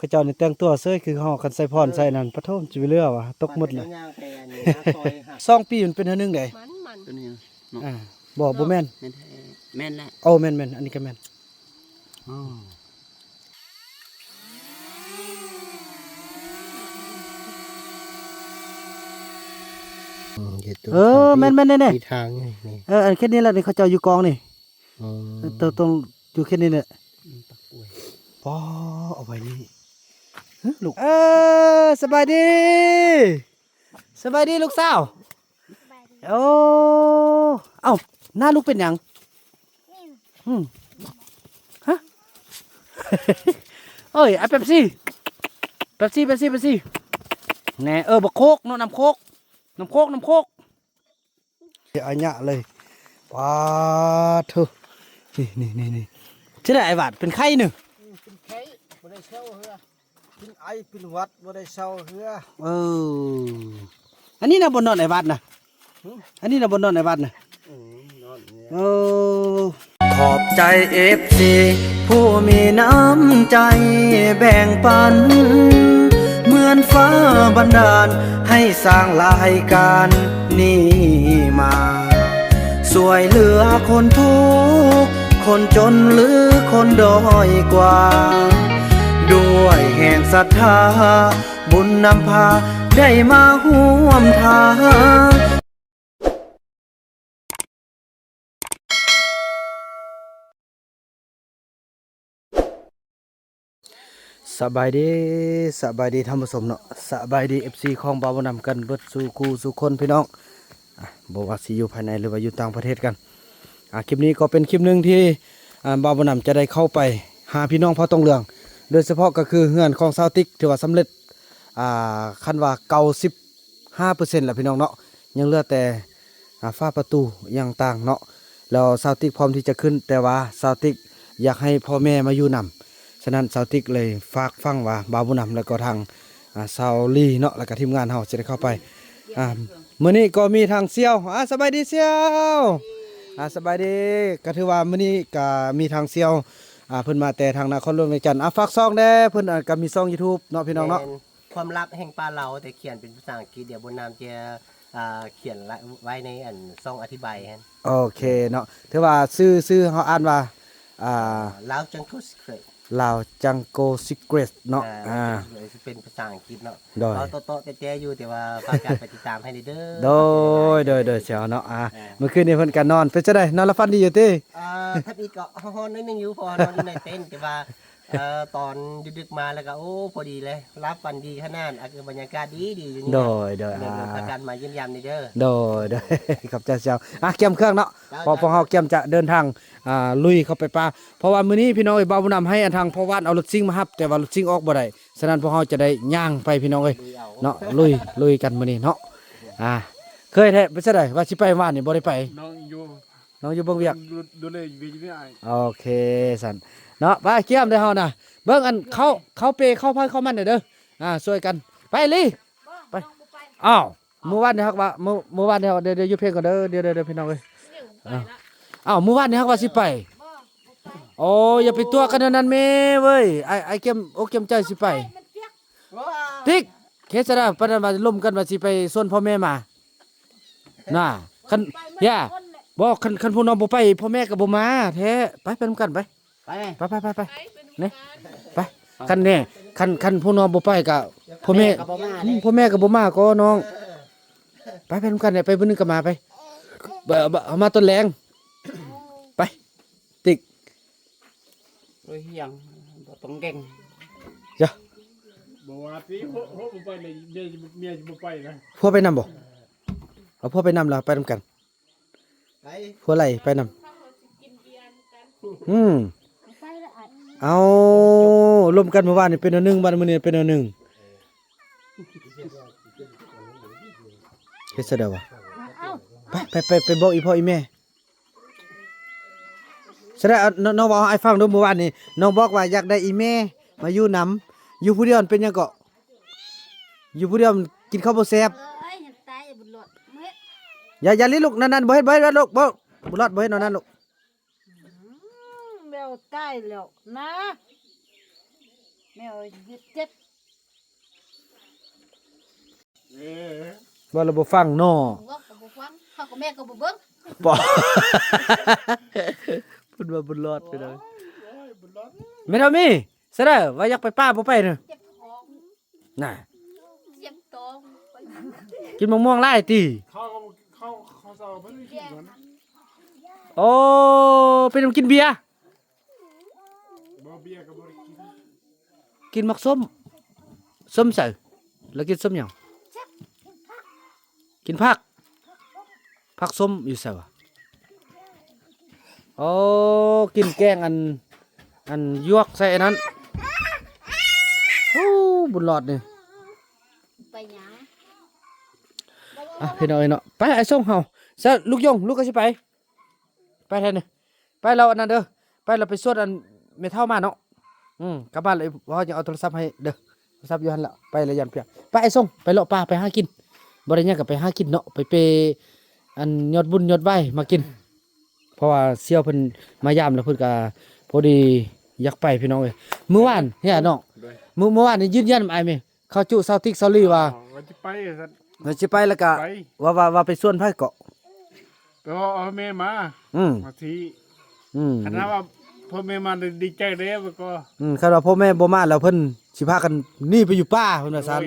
เขาเจ้านี่แต่งตัวเซ้ยคือเฮาคันใส่พรใส่นั่นปะโทมจิไปเรือว่ะตกหมดเลย2 ปีมันเป็นเทื่อนึงได้ตัวนี้เนาะบ่แม่นแม่นแหละโอ้แม่นอันนี้ก็แม่นอ๋อแม่นแน่มีทางไงนี่อันแค่นี้แหละนี่เขาเจ้าอยู่กองนี่ตรงอยู่แค่นี้เนี่ยป้อเอาไว้นี่ลูกสบายดีลูกสาวโอ้เอ้าหน้าลูกเป็นหยังฮะ เอ้ยไอ้เป๊ปซี่แน่บักโคกเนาะน้ำโคกอันยะเลยว้าเถอะนี่ชื่ออะไรไอ้หวาดเป็นไข้หนึ่งเป็นไข้บ่ได้เช่าเฮือเป็นไอเป็นหวัดบ่ได้เช่าเฮืออันนี้นะบนนอนไอ้หวาดนะอันนี้นะบนนอนไอ้หวาดนะขอบใจFCผู้มีน้ำใจแบ่งปันเหมือนฟ้าบันดาลให้สร้างรายการนี้มาสวยเหลือคนทุกข์คนจนหรือคนด้อยกว่าด้วยแห่งศรัทธาบุญนำพาได้มาร่วมทางสบายดีท่านผู้ชมเนาะสบายดี FC ของบ่าวบ่นำกันเบิดสู่คู่สู่คนพี่น้องบ่ว่าสิอยู่ภายในหรือว่าอยู่ต่างประเทศกันคลิปนี้ก็เป็นคลิปหนึ่งที่บ่าวบ่นำจะได้เข้าไปหาพี่น้องพ่อต้องเรืองโดยเฉพาะก็คือเฮือนของชาวติ๊กถือว่าสำเร็จคันว่า95%แล้วพี่น้องเนาะยังเหลือแต่ฝ้าประตูอย่างต่างเนาะแล้วชาวติ๊กพร้อมที่จะขึ้นแต่ว่าชาวติ๊กอยากให้พ่อแม่มาอยู่นำฉะนั้นชาวติ๊กเลยฝากฟังว่าบ่าวบ่นำแล้วก็ทางชาวลีเนาะแล้วก็ทีมงานเฮาจะได้เข้าไปมื้อนี้ก็มีทางเซียวสบายดีเซียวสบายดีก็ถือว่ามื้อนี้ก็มีทางเซียวเพิ่นมาแต่ทางนครหลวงเวียงจันทน์ฝากซองแด่เพิ่นก็มีซอง YouTube เนาะพี่น้องเนาะความลับแห่งปลาเราแต่เขียนเป็นภาษาอังกฤษเดี๋ยวบนน้ำจะเขียนไว้ในซ่องอธิบายฮะโอเคเนาะถือว่าชื่อเฮาอ่านว่าลาวจังโกสเกรตลาวจังโกซิเกรตเนาะเป็นภาษาอังกฤษเนาะเราโตๆแจ๊อยู่แต่ว่าฝากการติดตามให้เด้อโดยเสียวเนาะเมื่อคืนนี้เพิ่นก็นอนเป็นจังได๋นอนแล้วฝันดีอยู่ติถ้าอีกก็ฮ้อนนิดนึงอยู่พอนอนอยู่ในเต็นท์แต่ว่าตอนดึกๆมาแล้วก็โอ้พอดีเลยรับฟันดีขนาดบรรยากาศดีอยู่นี่โดยประกันมาเยี่ยมยามนี่เด้อโดยขอบใจเจ้าเกี่ยมเครื่องเนาะพอเฮาเกี่ยมจะเดินทางลุยเข้าไปป่าเพราะว่ามื้อนี้พี่น้องบ่าวบ่นำให้ทางพ่อวาดเอารถซิ่งมารับแต่ว่ารถซิ่งออกบ่ได้ฉะนั้นพวกเฮาจะได้ย่างไปพี่น้องเอ้ยเนาะลุยกันมื้อนี้เนาะเคยแท้เป็นจังได๋ว่าสิไปว่านนี่บ่ได้ไปน้องอยู่เบิ่งเวียกดูเลยเวียกนี่อ้ายโอเคสั่นเนาะไปเกี่ยมเด้อเฮาน่ะเบิ่งอันเขาเปเข้าพันเข้ามันเด้อช่วยกันไปลิไปอ้าวเมื่อวานนี่ฮักว่าเมื่อวานนี่เดี๋ยวอยู่เพลงก่อนเด้อเดี๋ยวพี่น้องเอ้ยอ้าวเมื่อวานนี่ฮักว่าสิไปโอ้อย่าไปตัวกันนั่นแม่เว้ยไอ้เกมโอ้เกมใจสิไปติ๊กเคสระปานนั้นว่าล่มกันว่าสิไปส่วนพ่อแม่มาน่ะคันย่าบ่คันผู้น้องบ่ไปพ่อแม่ก็บ่มาแท้ไปนำกันไปนี่ไปคันแน่คันผู้น้องบ่ไปก็พ่อแม่ก็บ่มาก็น้องไปนำกันเนี่ยไปมื้อนึงก็มาไปเอามาต้นแรงไปติ๊กโอ้ยยังบ่ต้องเก่งจ้ะบ่ว่าสิโหบ่ไปเลยเมียบ่ไปนะพ่อไปนำบ่เอาพ่อไปนำล่ะไปนำกันไปพ่อไหลไปนำเอารวมกันเมื่อวานนี่เป็นอันนึงวันมื้อนี้เป็นอันนึงเฮ็ดซะเด้อวะไปบอกอีพ่ออีแม่แสดงน้องบอกให้ฟังดูเมื่อวานนี่น้องบอกว่าอยากได้อีแม่มาอยู่นำอยู่ผู้เดียวเป็นหยังก็อยู่ผู้เดียวกินข้าวบ่แซ่บอย่าลิ้นลูกนั่นบ่เฮ็ดลูกบ่รอดบ่เฮ็ดนั่นลูกแล้วตายแล้วนะ ม่เอาเจ็บ ว่าเราบ่ฟังน้อ ว่าก็บ่ฟังเฮาก็แม่ก็บ่เบิ่ง ปอ พูดว่าบุญรอดไปเลยไม่เท่ามีเสยเด้อว่าอยากไปป้าบ่ไปเด้อ เจ็บท้อง น่ะ เจ็บท้องไป กินมะม่วงหลายติ เขาเศร้าเพิ่นคิดก่อน โอ้เป็นกินเบียร์ บ่เบียร์ก็บ่ได้กิน กินมักส้มส้มใส่แล้วกินส้มหยังกินผักผักส้มอยู่ใส่วะโอ้กินแกงอันยวกใส่อันนั้นโอ้บุญรอดนี่ ไปหยัง อ่ะพี่น้อยเนาะไปไอ้ส้มเฮาซะลูกยงลูกก็สิไปแทนนี่ไปเราอันนั้นเด้อไปเราไปสวดอันเมทัลมาเนาะกลับบ้านเลยเพราะจะเอาโทรศัพท์ให้เด้อโทรศัพท์อยู่หั่นละไปเลยยันเปียกไปไอ้ส้มไปเลาะป่าไปหากินบ่ได้หยังก็ไปหากินเนาะไปเปอันยอดบุญยอดไหว้มากิน เพราะว่าเสี่ยวเพิ่นมายามแล้วเพิ่นก็พอดีอยากไปพี่น้องเอ้ยมื้อวานเฮียน้องมื้อวานนี่ยืนยันอ้ายแม่เขาจุเซาติ๊กเซาลี่ว่า ว่าจะไปซั่น เราสิไปแล้วก็ ไป ว่าไปส่วนไผเกาะ ไปเอาแม่มา อืม มาที อืม คณะว่าพ่อแม่มาดีใจเด้อก็ คันว่าพ่อแม่บ่มาแล้วเพิ่นสิพากันหนีไปอยู่ป่าเพิ่นว่าซั่น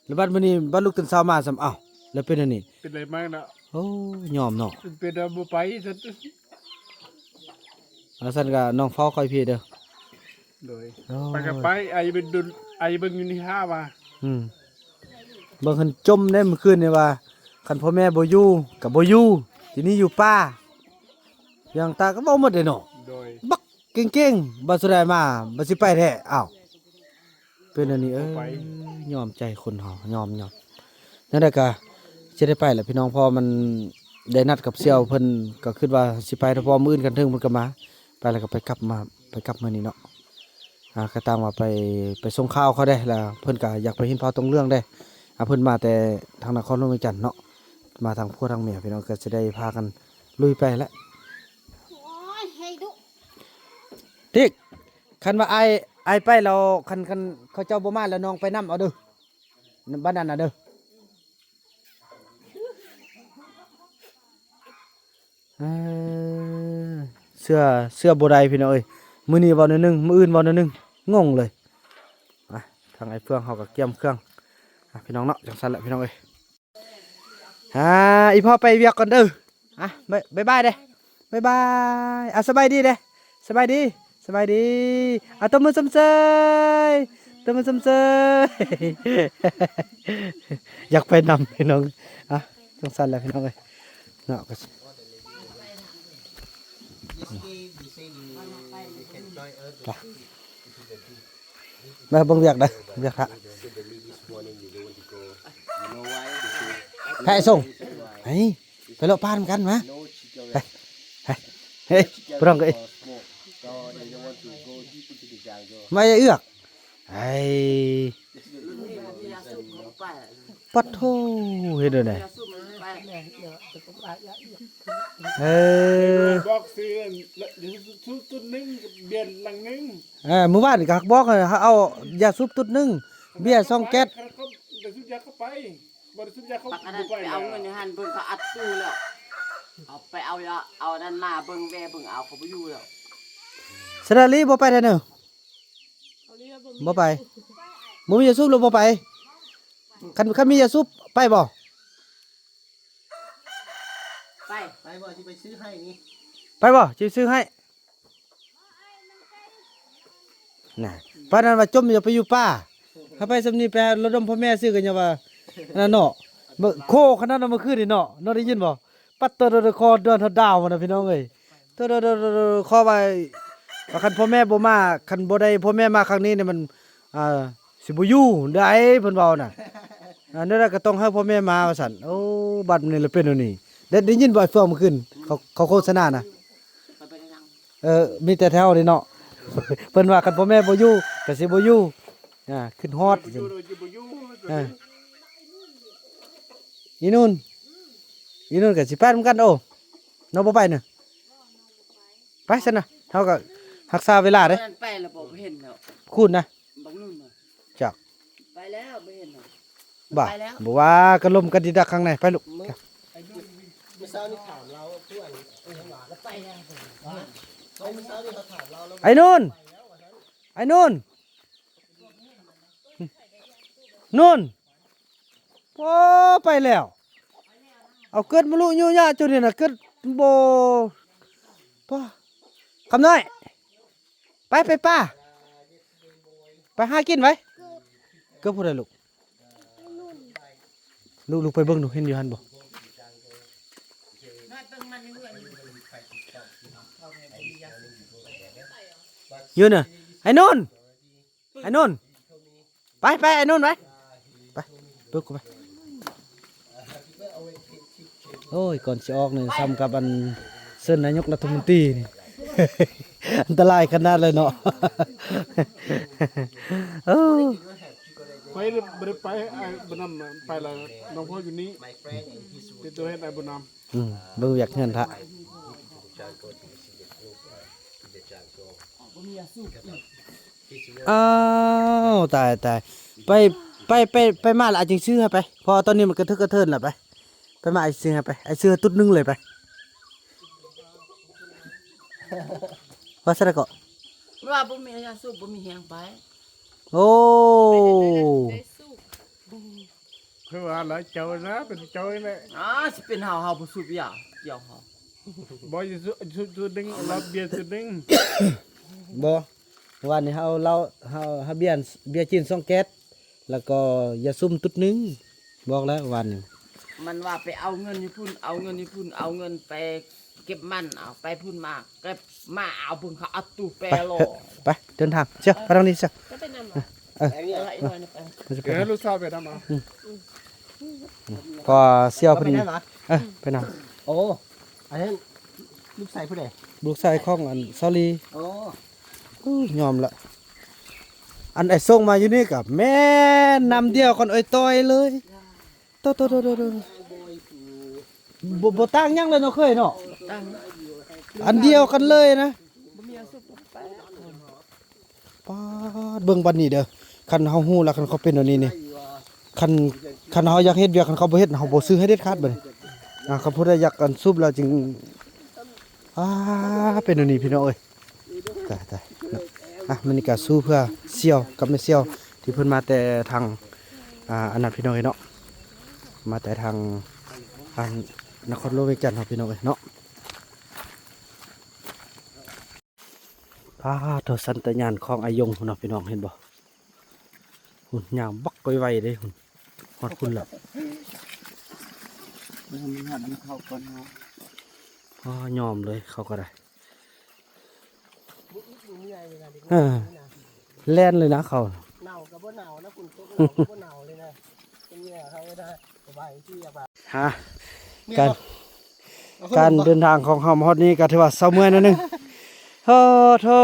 แล้วบัดมื้อนี้บัดลูกตื่นเช้ามาซ้ำอ้าวแล้วเป็นอันนี้ เป็นไรมากนะ โอ้ยอมเนาะ เป็นได้บ่ไปซั่น แล้วซั่นก็น้องเฝ้าคอยพี่เด้อ โดย โอ้ ไปก็ไปไอ้เป็นดุลไอ้เบิ่งอยู่นี่ห้าว่า อืมเบิ่งเพิ่นจมได้เมื่อคืนนี่ว่าคันพ่อแม่บ่อยู่ก็บ่อยู่ทีนี้อยู่ป่าอย่างตาก็เว้าหมดเลยเนาะ โดย บักเก่งๆบ่สุได้มาบ่สิไปแท้อ้าวเป็นอันนี้ยอมใจคนเฮายอมนั่นแหละก็สิได้ไปแหละพี่น้องพอมันได้นัดกับเสี่ยวเพิ่นก็คิดว่าสิไปแต่พอมื้ออื่นกันถึงเพิ่นก็มาไปแล้วก็ไปกลับมื้อนี้เนาะก็ตามว่าไปส่งข้าวเขาได้แล้วเพิ่นก็อยากไปเห็นพอตรงเรื่องได้เพิ่นมาแต่ทางนครหลวงเวียงจันทน์เนาะมาทางพวกทางเมียพี่น้องก็สิได้พากันลุยไปแล้ว โอ้ยให้ดุ ติ๊กคันว่าไอไปเราคันเขาเจ้าบ่มาแล้วน้องไปนํเอาเด้อบ้านนั้นน่ะเด้อเอ่อเสื้อบ่ได้พี่น้องเอ้ยมื้อนี้เว้าหน่อยหนึงมื้ออื่นเว้าหน่อยหนึงงงเลยทางไอ้เฟืองเฮาก็เตรียมเครื่องพี่น้องเนาะจังซั่นแหละพี่น้องเอ้ยอีพ่อไปเวียกก่อนเด้อบ๊ายบายเด้บ๊ายบายสบายดีเด้สบายดีตบมือซ้ำเซยตบมือซ้ำเซย อยากไปนำพี่น้องจังซั่นแหละพี่น้องเอ้ยเนาะก็สิ มาเบิ่งเวียกได้เวียกพระแพ้ส่งไปเลาะป่านำกันมาไปเฮ้ยบ่ต้องก็ไม่เอือกปัดโธเฮ็ดได้ไดบอกซื้อต้นนึงเบียร์หลังนึง มื้อวานนี่ก็บอกให้เอายาสูบตุ๊ดหนึงเบียร์2แก๊ส เขาได้ซื้อยาเข้าไปบ่ได้ซื้อยาเข้า ปักอันนั้นไปเอาเงินในหันเบิ่งเขาอัดตู้แล้วเอาไปเอาละเอานั่นมาเบิ่งแว่เบิ่งเอาเขาไปอยู่แล้ว สระลีบ่ไปได้เด้อบ่ไปบ่มียาสูบหรือบ่ไปคันมียาสูบไปบ่ ไป ไปบ่ที่ไปซื้อให้นี่ ไปบ่สิซื้อให้น่ะปานนั้นว่าจมอย่าไปอยู่ป่าถ้าไปสำนี้ไประดมพ่อแม่ซื้อกันอย่าว่าอันนั้นเนาะโคขนาดนั้นเมื่อคืนนี่เนาะได้ยินบ่ปัดตะคอเดือนดาวนะพี่น้องเอ้ยตะคอว่าคันพ่อแม่บ่มาคันบ่ได้พ่อแม่มาครั้งนี้เนี่ยมันสิบ่อยู่ได้เพิ่นเว้าน่ะนั่นแหละก็ต้องให้พ่อแม่มาว่าซั่นโอ้บัดนี้ละเป็นอันนี้ได้ยินบ่ไอ้เฟื่องเมื่อคืนเขาโฆษณาน่ะ ไปนั่ง มีแต่แถวนี่เนาะ เพิ่นว่าคันพ่อแม่บ่อยู่ก็สิบ่อยู่ขึ้นฮอด อยู่โดยอยู่บ่อยู่ อีนู่นก็สิไปนำกันโอ้เนาะบ่ไปน่ะไปซั่นน่ะเฮาก็รักษาเวลาเด้ นั่นไปแล้วบ่เห็นแล้ว คุณนะ บางนู่น บ่า ไปแล้ว บ่ว่าก็ลมกันดีดักข้างในไปลูก เมื่อเช้านี่ถามเราเพื่อนแล้วไปแล้วเมื่อเช้านี่เขาถามเราแล้ว ไอ้นู่นไอ้นู่นนู่นโอ้ไปแล้วเอาเกิดมาลุอยู่ยะจุดนี่น่ะเกิดบ่ป้าคำน้อยไปป้าไปหากินไว้เกิดผู้ใดลูกลูกไปเบิ่งดูเห็นอยู่หั่นบ่อยู่น่ะไอ้นู่นไอ้นู่นไปไอ้นู่นไปเบิกกูไปโอ้ยก่อนสิออกนี่ซ้ำกับอันเส้นนายกรัฐมนตรีนี่ อันตรายขนาดเลยเนาะ เออ ไปบ่ได้ไปไอ้บุญนำไปแล้วน้องพ่ออยู่นี่เป็นตัวเฮ็ดไอ้บุญนำ เบิ่งอยากเงินทะอ้าวตายไปมาละจึงซื้อให้ไปพอตอนนี้มันกระทึกกระเทินละไปมาไอ้ซื้อให้ไปไอ้ซื้อตุ๊ดนึงเลยไปว่าซะแล้วก็ ว่าบ่มียาสูบบ่มีแหงไป โอ้ คือว่าแล้วเจ้านะเป็นเจ้าแหละ สิเป็นเฮาบ่สูบยาเกี่ยวเฮา บ่อยู่สุดดึงเราเบียร์สุดดึง บ่วันนี้เฮาเบียร์จีน2แก๊สแล้วก็ยาซุ่มตุ๊ดนึงบอกแล้ววันนี้ มันว่าไปเอาเงินอยู่พุ่นเอาเงินอยู่พุ่นเอาเงินไปเก็บมันเอาไปพุ่นมาเก็บมาเอาพุ่นเขาเอาตู้แปรโล ไปเดินทางเชียวไปทางนี้เชียว ก็เป็นนำ อะไรหน่อยนะไป มันจะไป เดี๋ยวให้ลูกสาวไปทำเอา พอเสี่ยว เอา พอ ไป ดี ได้เหรอ ไปน โอ้อันนั้นลูกใส่ผู้ใด ำลูกชายของอันซอลี โอ้ ยอมละอันไอ้ส่งมาอยู่นี่กับแม่นำเดียวคนอ้อยต่อยเลยโตบ่ต่างหยังเลยเนาะเคยเนาะ ตั้ง อันเดียวกันเลยนะ บ่มียาสูบไป ป้าดเบิ่งบัดนี้เด้อคันเฮาฮู้แล้วคันเขาเป็นแบบนี้นี่คันเฮาอยากเฮ็ดเวียกคันเขาบ่เฮ็ดเฮาบ่ซื้อให้เด็ดขาดบัดนี้คันผู้ใดอยากกันซุบแล้วจึงเป็นแบบนี้พี่น้องเอ้ยตายมันนี่ก็สู้เพื่อเสี่ยวกับแม่เสี่ยวที่เพิ่นมาแต่ทางอันนั้นพี่น้องเอ้ยเนาะมาแต่ทางอันนครหลวงเวียงจันทน์เฮาพี่น้องเอ้ยเนาะโทสันตญาณของอายงพุ่นเนาะพี่น้องเห็นบ่หุ่นยางบักไวๆเด้หุ่นฮอดคุณล่ะ มันมีหันเข้าก่อนเฮาย อมเลยเขาก็ได้แล่นเลยนะเขา หนาวกับบ่หนาวนะคุณตกหนาวกับบ่หนาวเลยนะเป็นเนี่ยเขาไม่ได้สบายที่อยากแบบ ฮะการเดินทางของเฮามาฮอดนี้ก็ถือว่าเศร้าเมื่อยนิดนึงโอ้โธ่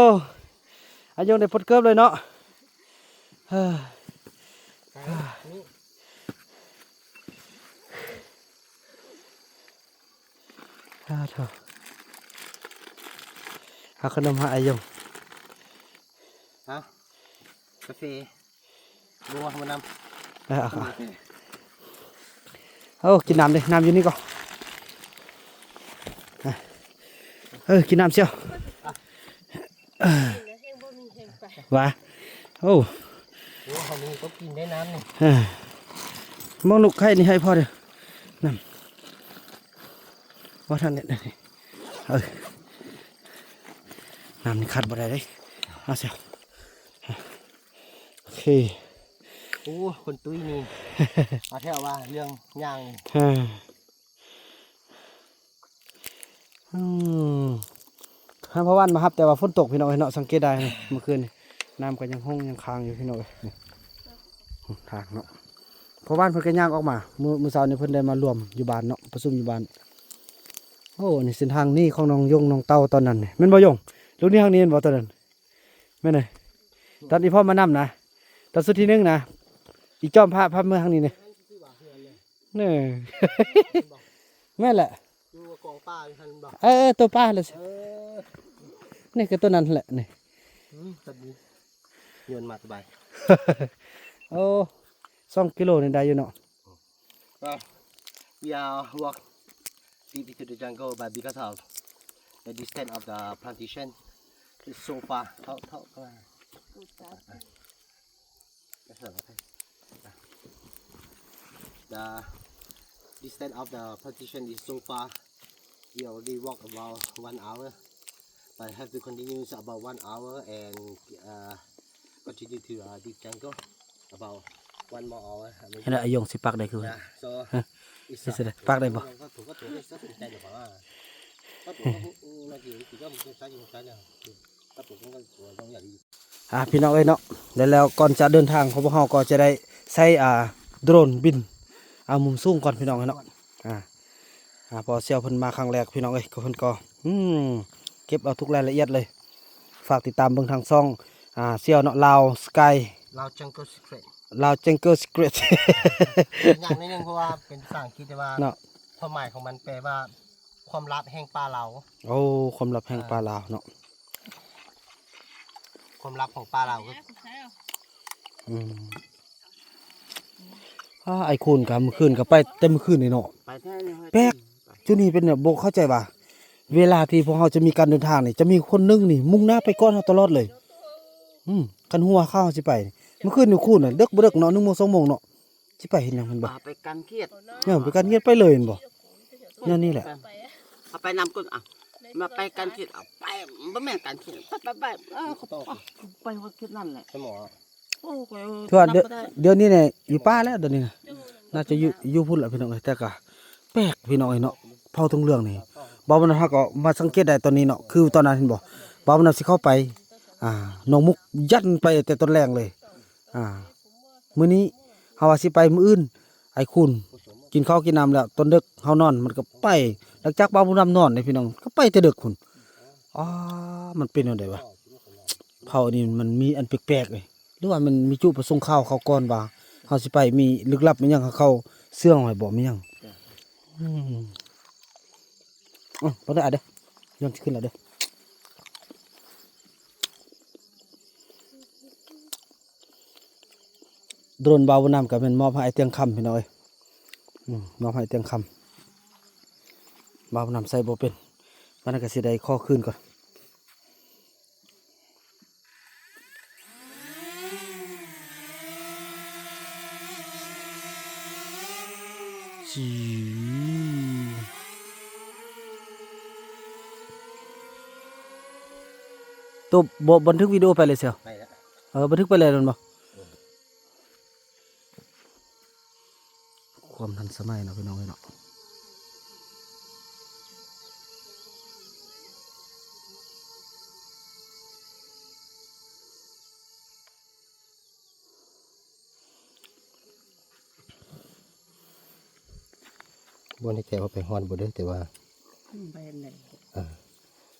อายงได้ปลดเกิบเลยเนาะเฮ้อโธ่หาขนมหาอายง ฮะกาแฟบัวมานำ กินน้ำดิน้ำอยู่นี่ก่อนกินน้ำเชียวว่าโอ้ โอ้เขามีก็กินได้น้ำนี่ มองลูกไข่นี่ให้พ่อเดี๋ยวน้ำว่าท่านเนี่ยน้ำนี่ขาดบ่ได้เลยเอาเชียวโอเค โอ้คนตุ้ยนี่ มาเที่ยวว่าเรื่องย่างนี่ ให้พ่อวันมาครับแต่ว่าฝนตกพี่น้องเนาะสังเกตได้นี่เมื่อคืนนี่น้ำก็ยังห้องยังค้างอยู่พี่น้องนี่ทางเนาะพ่อวันเพิ่นก็ย่างออกมามื้อเช้านี้เพิ่นได้มารวมอยู่บ้านเนาะประชุมอยู่บ้านโอ้นี่เส้นทางนี่ของน้องยงน้องเต้าตอนนั้นนี่แม่นบ่ยงลูกนี่ทางนี้แม่นบ่ตอนนั้นแม่นเลยตอนนี้พ่อมานำนะตอนสุดที่1นะอีจอมพระเมืองทางนี้นี่นี่ แม่นแหละ ดูว่ากองป้าอยู่ทันบอก ตัวป้าเลยสินี่คือตัวนั้นแหละนี่ ตัดนี้โยนมาสบาย โอ้ 2กิโลนี่ได้อยู่เนาะ We are walk deep into the jungle, but because of the distance of the plantation, it's so far. The distance of the plantation is so far. We already walk about 1 hour, but have to continue about 1 hour and continue to deep jungle about 1 more hour. เห็นไอ้ยงสิปักได้คือ Yeah, so it's สิได้ปักได้บ่ ก็ถูกก็ถูกได้สักใจเดี๋ยวว่าก็ถูกก็นาทีคือก็มันใช้ยังใช้เนี่ยก็ถูกก็ตัวต้องอย่างดี พี่น้องเอ้ยเนาะแล้วก่อนจะเดินทางของพวกเราก็จะได้ใช้โดรนบินมุมสูงก่อนพี่น้องเอ้ยเนาะพอเสี่ยวเพิ่นมาครั้งแรกพี่น้องเอ้ยก็เพิ่นก็เก็บเอาทุกรายละเอียดเลยฝากติดตามเบิ่งทางช่องเสี่ยวเนาะลาวสกาย เราจังก็สิเกรต ลาวเจงเกิลสเกรต อย่างนิดนึงเพราะว่าเป็นภาษาอังกฤษแต่ว่า เนาะ ความหมายของมันแปลว่าความลับแห่งป่าเรา โอ้ความลับแห่งป่าลาวเนาะ ความลับของป่าเราก็ ไอ้คุณกับเมื่อคืนก็ไปเต็มเมื่อคืนนี่เนาะ ไปแท้เลย แปลก จุดนี้เป็นเนี่ยโบเข้าใจว่าเวลาที่พวกเราจะมีการเดินทางนี่จะมีคนนึงนี่มุ่งหน้าไปก่อนเราตลอดเลยกันหัวข้าวสิไปเมื่อคืนนี่คุณน่ะเด็กบ่เด็กเนาะ1 โมง 2 โมงเนาะสิไปเห็นหยังมันบ่ ไปกันเครียด เนี่ยไปกันเงียบไปเลยเห็นบ่เนี่ยนี่แหละ เอาไปนำก้นมาไปกันเครียดเอาไปบ่แม่นกันเครียดไปเขาไปว่าเครียดนั่นแหละ สมอง โอ้ย ทั่วเดี๋ยวนี้เนี่ยอยู่ป่าแล้วเดี๋ยวนี้น่ะน่าจะอยู่พุ่นล่ะพี่น้องเอ้ยแต่ก็แปลกพี่น้องเอ้ยเนาะเผาทงเรื่องนี่บ่าวมันเฮาก็มาสังเกตได้ตอนนี้เนาะคือตอนนั้นเห็นบ่บ่าวมันสิเข้าไปน้องมุกยันไปแต่ต้นแรงเลยมื้อนี้เฮาว่าสิไปมื้ออื่นไอ้คุณกินข้าวกินน้ำแล้วตอนดึกเฮานอนมันก็ไปหลังจากบ่าวผู้นำนอนนี่พี่น้องก็ไปแต่ดึกคุณมันเป็นจังไดวะเผานี่มันมีอันแปลกๆเลยหรือว่ามันมีจุดประสงค์ข้าวเขาก่อนว่าเฮาสิไปมีลึกลับมีหยังเขาเสื่องไว้บ่มีหยังบ่ได้เด้อย้อนสิขึ้นแล้วเด้อโดรนบ่าวน้ำก็เป็นมอบให้เตียงคำพี่น้องเอ้ยมอบให้เตียงคำบ่าวน้ำใส่บ่เป็นมันก็สิได้ข้อคืนก่อนตัวบันทึกวิดีโอไปเลยเสียว ไปแล้ว บันทึกไปเลยมันบ่ความทันสมัยเนาะพี่น้องเนาะบนที่แกว่าไปฮอนบ่ได้แต่ว่า ไปไหน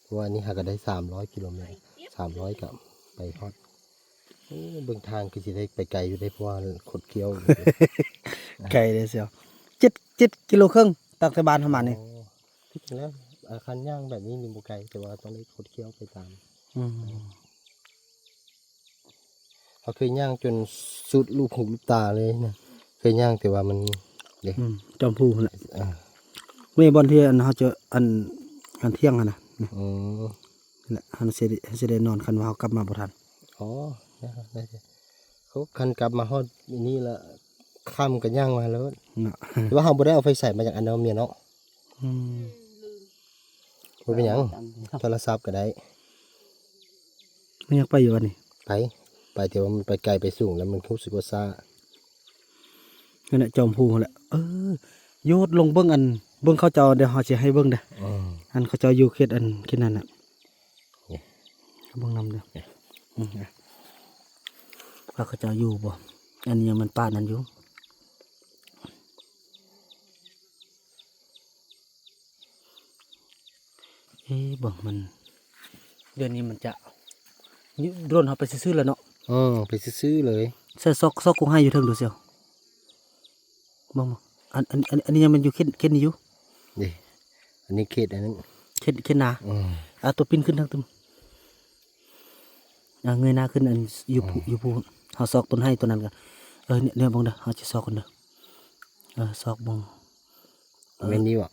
เพราะว่านี่หาก็ได้300 กิโลเมตร300กับไปฮอดเบิ่งทางคือสิได้ไปไกลอยู่ได้เพราะว่าขดเคี้ยว ไกลเลยเสียว7 กิโลครึ่งตักแต่บ้านทำมานี่ ที่จริงแล้วอาคารย่างแบบนี้มีบ่ไกลแต่ว่าต้องได้ขดเคี้ยวไปตามเขาเคยย่างจนสุดลูกหูลูกตาเลยนะเคยย่างแต่ว่ามันเด็ก จอมพูนั่นแหละไม่บอลที่อันเขาเจออันเที่ยงอะนะนี่ อ๋อ นั่นแหละเขาจะได้นอนกันว่าเขากลับมาบ่ทัน อ๋อได้เขาคันกลับมาฮอดนี่ละค่ำกันย่างมาแล้ว เนาะ แต่ว่าเราบ่ได้เอาไฟใส่มาจากอันเดอร์เมียเนาะ บ่เป็นหยังโทรศัพท์ก็ได้ ไม่อยากไปอยู่อันนี้ ไปแต่ว่ามันไปไกลไปสูงแล้วมันรู้สึกว่าซ่า นั่นแหละจอมพูนั่นแหละโยดลงเบิ่งเบิ่งเขาเจ้าเดี๋ยวเขาสิให้เบิ่งเด้ออันเขาเจ้าอยู่เขตนั่นน่ะเบิ่งนำเด้อว่าเขาเจ้าอยู่บ่อันนี้ยังมันป่านั่นอยู่เบิ่งมันเดือนนี้มันจะโดรนเขาไปซื้อๆแล้วเนาะ ไปซื้อๆเลย ใส่ซอกกุ้งให้อยู่เทิงดูเสียวบ่อันนี้ยังมันอยู่เข็ดนี่อยู่ นี่อันนี้เขตอันนั้น เข็ดหนาตัวปิ้นขึ้นทางตึมเงยหน้าขึ้นอันอยู่ผู้เฮาซอกต้นให้ตัวนั้นกัน เนี่ยเบิ่งเด้อเฮาสิซอกกันเด้อซอกเบิ่ง เว้นนี่วะ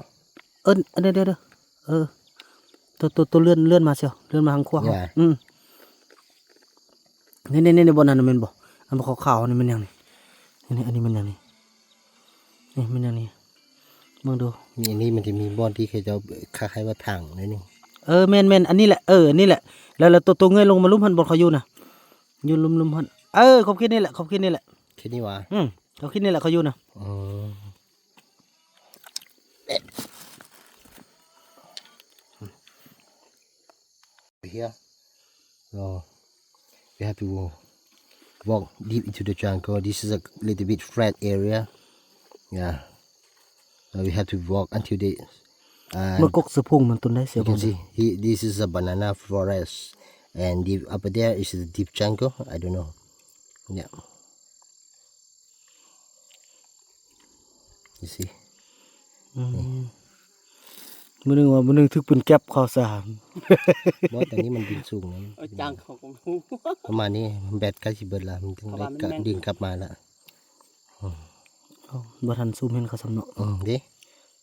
เดี๋ยวตัวเลื่อนมาเชียวเลื่อนมาทางขวา Yeah. นี่บนนั้นนะแมันบ่อันบ่ขาวๆนี่มันหยังนี่อันนี้มันหยังนี่มันหยังนี่มองดู มีอันนี้มันจะมีบอนที่เขาจะคล้ายๆว่าถังนิดนึง แม่นอันนี้แหละอันนี้แหละแล้วตัวเงยลงมาลุ่มหันบ่เขาอยู่น่ะอยู่ลุ่มหันเขาคิดนี่แหละ แค่นี้วะ เขาคิดนี่แหละเขาอยู่น่ะ อ๋อ Here, so we have to walk deep into the jungle. This is a little bit flat area. Yeah, so we have to walk until this. เมื่อกกสะพุงมันต้นได้เสีย You บ่ can see this is a banana forest, and deep up there is the deep jungle. I don't know. Yeah, you see. มื้อนึงถึกปืนแก๊ปเข้าสาม บอสแต่นี้มันบินสูงนะ เอาจังเขาก็รู้ ประมาณนี้แบตใกล้สิเบิดละมันถึงได้กะดึงกลับมาละ บ่ทันซูมเห็นเขาสำเนาะ เด้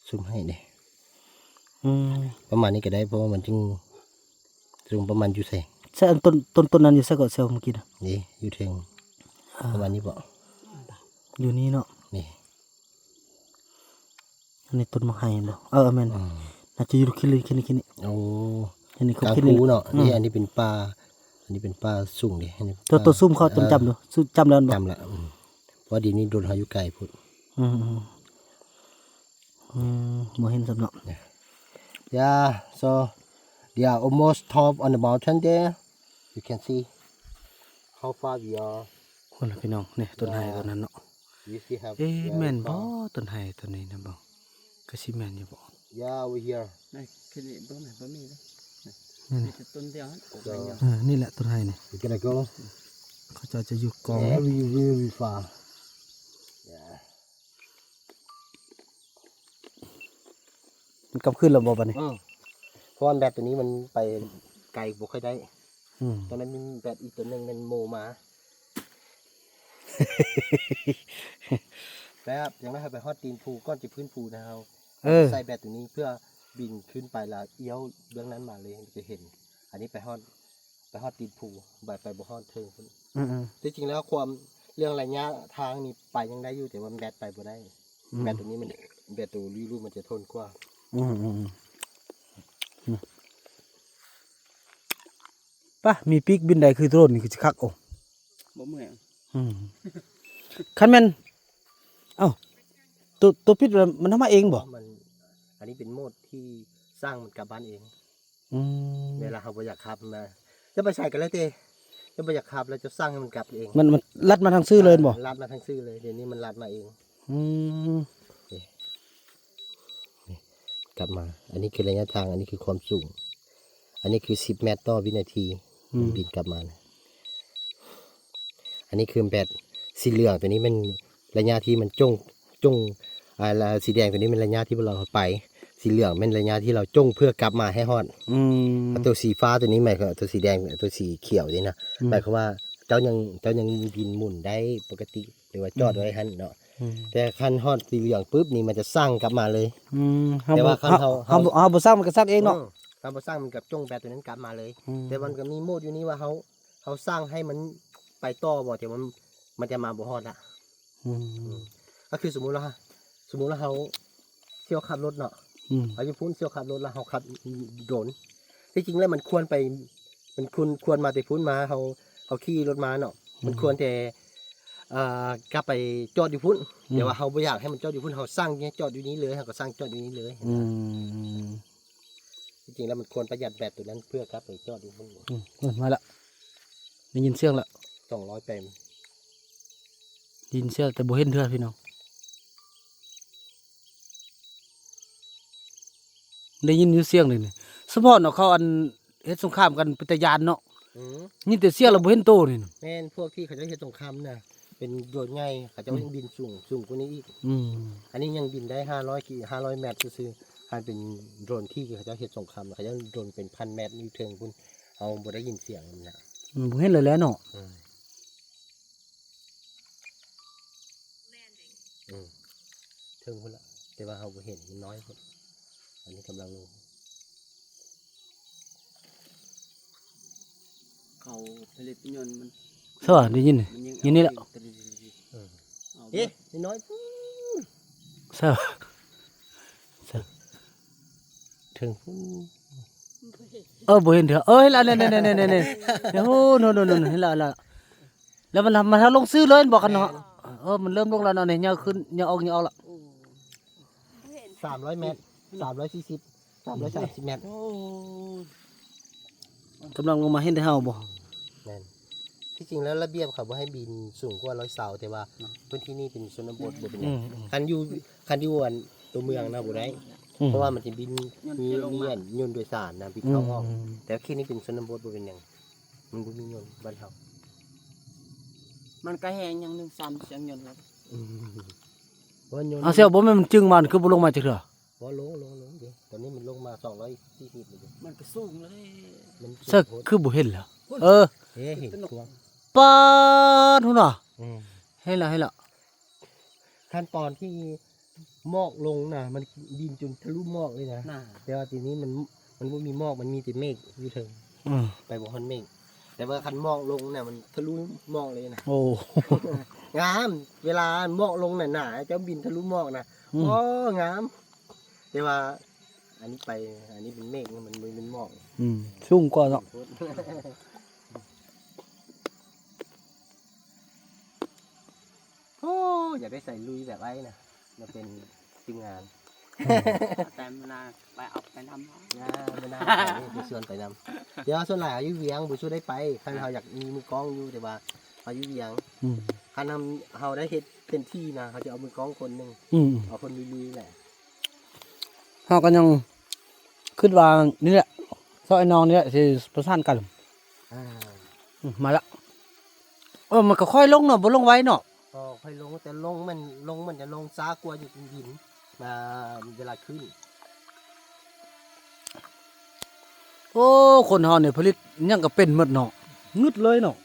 ซูมให้เด้ อืม ประมาณนี้ก็ได้เพราะว่ามันจึงสูงประมาณอยู่แสง ใช่อันต้นนั้นอยู่ซะก็เซลเมื่อกี้น่ะ นี่อยู่เทิงประมาณนี้บ่ อยู่นี่เนาะ นี่ อันนี้ต้นมะไห้บ่แม่นน่าจะอยู่คิดนี่ โอ้ อันนี้เขา กลาง คิด ภู นี่ เนาะนี่อันนี้เป็นป่าอันนี้เป็นป่าสูงดิอันนี้ ตัวซุ่มเขาจำดูจำแล้วบ่ จำละเพราะดีนี้โดนพายุไกลพุ่น บ่เห็นสำเนาะ Yeah, so they are almost top on the mountain there. You can see how far we are. คนละพี่น้องนี่ต้นไห้ต้นนั้นเนาะ We still have แม่นบ่ far. ต้นไห้ต้นนี้นะบ่ก็สิแม่นอยู่บ่ Yeah, we here. นี่คือนี่บ่แม่นบ่มีเลย นี่ มีแต่ต้นเดียวฮะโอ้ยยัง นี่แหละต้นไห้นี่ We're gonna go เขาจะอยู่กอง very far. Yeah. มันกลับขึ้นแล้วบ่บัดนี้ เพราะว่าแบตตัวนี้มันไปไกลบ่ค่อยได้ อืม ตอนนั้นมีแบตอีกตัวหนึงมันโมมา แบบยังไม่ให้ไปฮอดตีนภูก้อนจะพื้นภูนะครับใส่แบตตัวนี้เพื่อบินขึ้นไปแล้วเอี้ยวเบื้องนั้นมาเลยมันจะเห็น อันนี้ไปฮอดตีนภูไปบ่ฮอดเทิงพุ่น ที่จริงแล้วความเรื่องระยะทางนี่ไปยังได้อยู่แต่ว่าแบตไปบ่ได้ แบตตัวนี้มันแบตตัวรูมันจะทนกว่า ป่ะมีปีกบินได้คือโดรนนี่คือสิคักโอ้ บ่เหมือน คันแม่นตัวปิดมันทำมาเองบ่ มันอันนี้เป็นโหมดที่สร้างมันกลับบ้านเอง เวลาเราบ่อยากขับมาจะไปใส่กันเลยเต้จะบ่อยากขับแล้วจะสร้างให้มันกลับเอง มันลัดมาทางซื่อเลยบ่ ลัดมาทั้งซื่อเลยเดี๋ยวนี้มันลัดมาเอง กลับมา อันนี้คือระยะทาง อันนี้คือความสูง อันนี้คือ10 เมตรต่อวินาทีมันบินกลับมานะอันนี้คือแบตสีเหลืองตัวนี้มันระยะที่มันจ้งสีแดงตัวนี้เป็นระยะที่เราไป สีเหลืองเป็นระยะที่เราจ้งเพื่อกลับมาให้ฮอดตัวสีฟ้าตัวนี้หมายความตัวสีแดงตัวสีเขียวนี่นะหมายความว่าเจ้ายังบินหมุนได้ปกติหรือว่าจอดไว้หันเนาะแต่คันฮอดสีเหลืองปุ๊บนี่มันจะสร้างกลับมาเลย แต่ว่าคันเฮาบ่สร้างมันก็สร้างเองเนาะ เราบ่สร้างมันกับจ้งแบตตัวนั้นกลับมาเลย แต่มันก็มีโหมดอยู่นี่ว่าเขาสร้างให้มันไปต่อบ่แต่มันจะมาบ่ฮอดละก็คือสมมุติว่าเขาเที่ยวขับรถเนาะเขาจะพุ่นเที่ยวขับรถแล้วเขาขับโดรนที่จริงแล้วมันควรมาแต่พุ่นมาเขาขี่รถมาเนาะมันควรแต่กลับไปจอดอยู่พุ่นแต่ว่าเขาไม่อยากให้มันจอดอยู่พุ่นเขาสร้างเนี่ยจอดอยู่นี้เลยเขาก็สร้างจอดอยู่นี้เลยจริงๆแล้วมันควรประหยัดแบตตัวนั้นเพื่อกลับไปจอดอยู่พุ่น มาละได้ยินเสียงละ 200 เต็ม ได้ยินเสียงแต่บ่เห็นเทื่อพี่น้องได้ยินอยู่เสียงเลยนี่เฉพาะเนาะเขาอันเฮ็ดสงครามกันเป็นตะยานเนาะนี่แต่เสียงเราบ่เห็นโตนี่ แม่นพวกที่เขาจะเฮ็ดสงครามน่ะเป็นโดรนใหญ่เขาจะยังบินสูงกว่านี้อีกอันนี้ยังบินได้500 เมตรซื่อๆอันเป็นโดรนที่เขาจะเฮ็ดสงครามเขาจะโดรนเป็น1,000 เมตรอยู่เทิงพุ่นเอาบ่ได้ยินเสียงมันน่ะ บ่เห็นเลยแหล้วเนาะ ถึงพุ่นละแต่ว่าเราบ่เห็นมันน้อยพุ่นอันนี้กำลังลง เขาผลิตยนต์มัน เสื้อได้ยินนี่ยินนี่แหละ เอ๊ะน้อย เสื้อ ถึงพุ่น บ่เห็นเถอะเห็นละเนี่ยเดี๋ยวโอ้โนเห็นละแล้วมันลงซื้อเลยบอกกันเนาะมันเริ่มลงแล้วเนาะเนี่ยยาวขึ้นยาวออกละ 300 เมตร 340 330 เมตร กำลังลงมาเห็นได้เฮาบ่ แม่นที่จริงแล้วระเบียบเขาบ่ให้บินสูงกว่า100เสาแต่ว่าพื้นที่นี้เป็นชนบทบ่เป็นหยังคันอยู่อันตัวเมืองนะบ่ได้เพราะว่ามันสิบินมีอันยนต์โดยสารนะบินเข้าออกแต่ที่นี้เป็นชนบทบ่เป็นหยังมันบ่มียนต์บ้านเฮา มันก็แหงอย่างหนึงซ้ำเสียงยนต์ครับ เพราะว่ายนต์ เอาเสียวบ่แม่นมันจึงมันคือบ่ลงมาจักเทื่อ บ่ลงเดี๋ยวตอนนี้มันลงมา240เลยเดี๋ยว มันก็สูงเลย มัน เสื้อคือบ่เห็นแล้วเออ เอ๊ะเห็นตัว ปาดหุ่นน่ะเห็นละ ขั้นตอนที่หมอกลงน่ะมันบินจนทะลุหมอกเลยนะ น่ะ แต่ว่าทีนี้มันบ่มีหมอกมันมีแต่เมฆอยู่เทิง ไปบ่ฮอนเมฆแต่ว่าคันหมอกลงเนี่ยมันทะลุหมอกเลยนะ โอ้ งามเวลาหมอกลงน่ะหนาเจ้าบินทะลุหมอกนะโอ้งามแต่ว่าอันนี้เป็นเมฆมันเป็นหมอก สูงกว่าเนาะ โอ้อยากได้ใส่ลุยแบบไอ้นะมาเป็นทีมงาน แต่มันน่ะไปเอาไปทำ ไม่ได้ไปชวนไปนำเดี๋ยวส่วนหลายอายุเวียงบุช่วยได้ไปคันเขาอยากมีมือกล้องอยู่แต่ว่าอายุเวียงคันทำเขาได้เฮ็ดเต็มที่นะเขาจะเอามือกล้องคนหนึ่งเอาคนลุยๆแหละ เฮาก็ยังคิดว่านี่แหละซอยน้องนี่แหละสิประสานกันมาละมันก็ค่อยลงเนาะบ่ลงไว้เนาะ ก็ค่อยลงแต่ลงมันจะลงช้ากว่าอยู่ดินมาเวลาขึ้น โอ้คนเฮาเนี่ยผลิตยังก็เป็นหมดเนาะงึดเลยเนาะ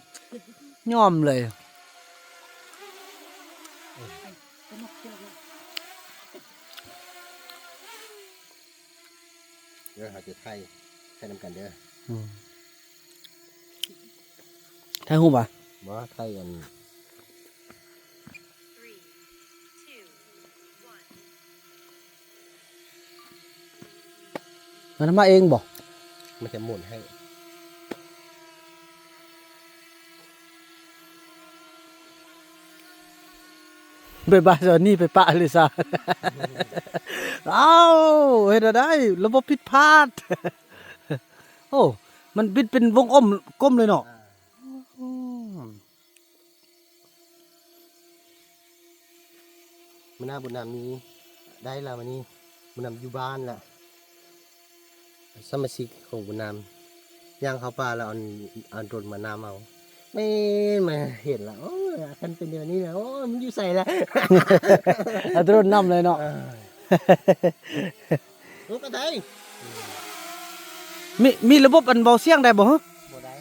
ยอมเลย เดี๋ยวเขาจะไทยนำกันเด้อ ไทยฮู้ป่ะ บ่ไทยกัน มันมาเองบ่ มันจะหมุนให้ ไปบ้านซอนนี่ไปปะเลยซะ เอ้าเฮ็ดได้ระบบผิดพลาด โอ้มันบิดเป็นวงกลมเลยเนาะ มันน่าบุญนำนี้ได้แล้ววันนี้บุญนำอยู่บ้านละสมาชิกของบุญนำย่างเข้าป่าแล้วเอาโดรนมานำเอาไม่มาเห็นละโอ้ยคันเป็นเดือนนี้นะโอ้ยมันอยู่ใส่ละ เอาโดรนนำเลยเนาะ โอ้กระได มีระบบอันเบาเสียงได้บ่ฮะ บ่ได้